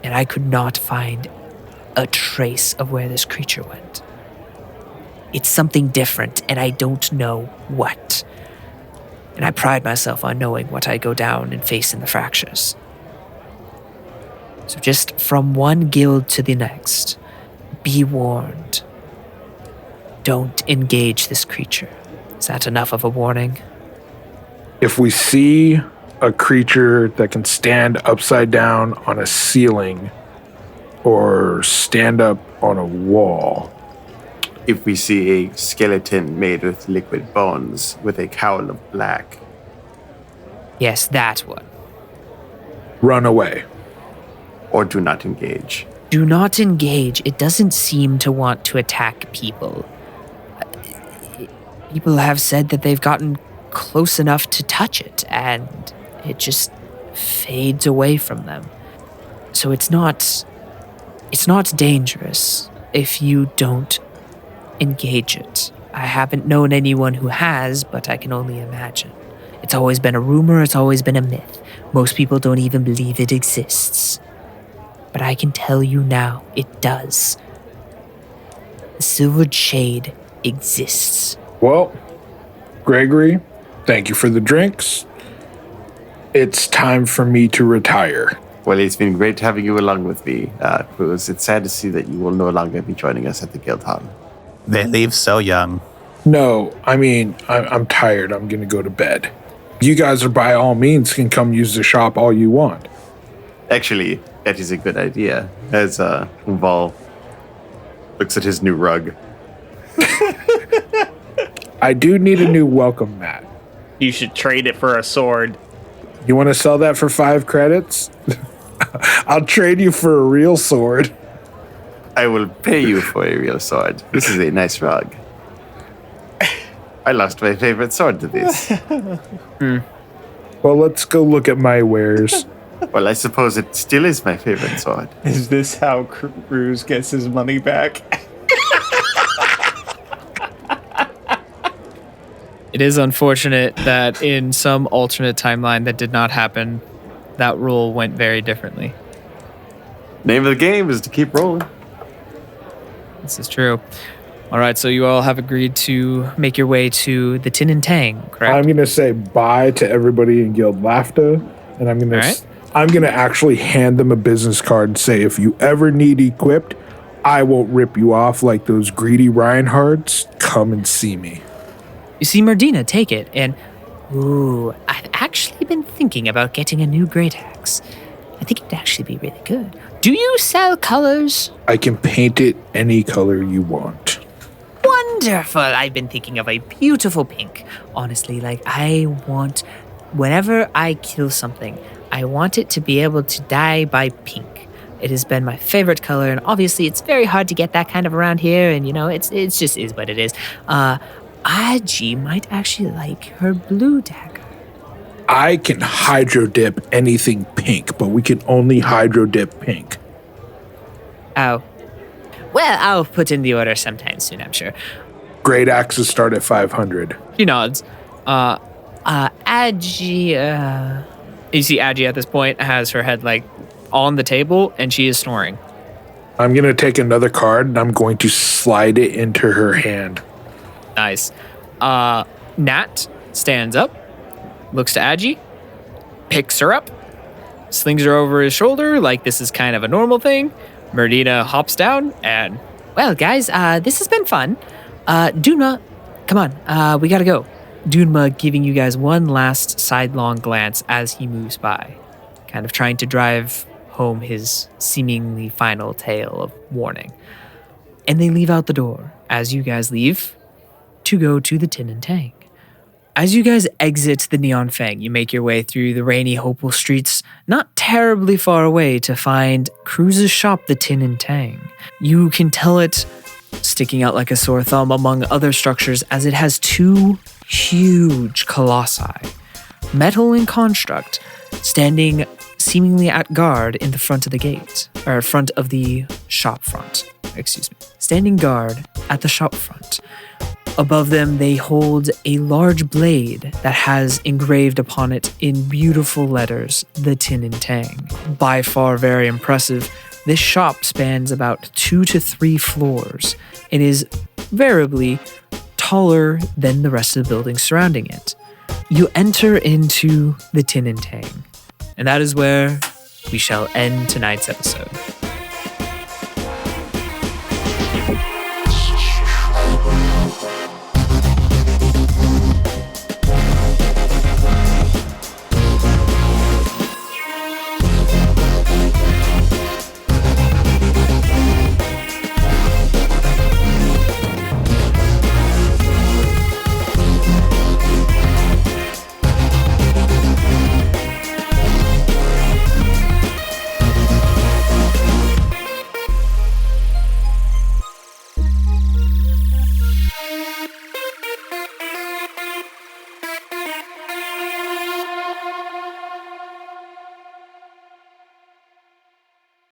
And I could not find a trace of where this creature went. It's something different, and I don't know what. And I pride myself on knowing what I go down and face in the fractures. So just from one guild to the next, be warned. Don't engage this creature. Is that enough of a warning? If we see a creature that can stand upside down on a ceiling or stand up on a wall. If we see a skeleton made with liquid bones with a cowl of black. Yes, that one. Run away. Or do not engage. Do not engage. It doesn't seem to want to attack people. People have said that they've gotten close enough to touch it, and it just fades away from them. So it's not dangerous if you don't engage it. I haven't known anyone who has, but I can only imagine. It's always been a rumor, it's always been a myth. Most people don't even believe it exists. But I can tell you now, it does. The Silvered Shade exists. Well, Gregory, thank you for the drinks. It's time for me to retire. Well, it's been great having you along with me, Kruz. It's sad to see that you will no longer be joining us at the Guild Hall. They leave so young. No, I mean, I'm tired. I'm going to go to bed. You guys are by all means can come use the shop all you want. Actually, that is a good idea. As Vall looks at his new rug. I do need a new welcome mat. You should trade it for a sword. You want to sell that for 5 credits? I'll trade you for a real sword. I will pay you for a real sword. This is a nice rug. I lost my favorite sword to this. Well, let's go look at my wares. Well, I suppose it still is my favorite sword. Is this how Kruz gets his money back? It is unfortunate that in some alternate timeline that did not happen, that rule went very differently. Name of the game is to keep rolling. This is true. All right, so you all have agreed to make your way to the Tin and Tang, correct? I'm going to say bye to everybody in Guild Lafta, and I'm going to actually hand them a business card and say, if you ever need equipped, I won't rip you off like those greedy Reinhardts. Come and see me. You see Merdina take it, and Ooh, I've actually been thinking about getting a new great axe. I think it'd actually be really good. Do you sell colors? I can paint it any color you want. Wonderful. I've been thinking of a beautiful pink. Honestly, I want, whenever I kill something, I want it to be able to die by pink. It has been my favorite color, and obviously it's very hard to get that kind of around here, and it's just is what it is. Aji might actually like her blue dagger. I can hydro dip anything pink, but we can only hydro dip pink. Oh. Well, I'll put in the order sometime soon, I'm sure. Great axes start at 500. He nods. Agi, you see Agi at this point has her head like on the table and she is snoring. I'm going to take another card and I'm going to slide it into her hand. Nice. Nat stands up, looks to Agi, picks her up, slings her over his shoulder like this is kind of a normal thing. Merdina hops down and, well, guys, this has been fun. Dunma, come on, we gotta go. Dunma giving you guys one last sidelong glance as he moves by, kind of trying to drive home his seemingly final tale of warning. And they leave out the door as you guys leave to go to the Tin and Tang. As you guys exit the Neon Fang, you make your way through the rainy, hopeful streets, not terribly far away to find Kruz's shop, the Tin and Tang. You can tell it sticking out like a sore thumb among other structures as it has two huge colossi, metal in construct, standing seemingly at guard in the front of the gate, or front of the shop front, standing guard at the shop front. Above them, they hold a large blade that has engraved upon it in beautiful letters, the Tin and Tang. By far very impressive, this shop spans about 2 to 3 floors and is variably taller than the rest of the buildings surrounding it. You enter into the Tin and Tang, and that is where we shall end tonight's episode.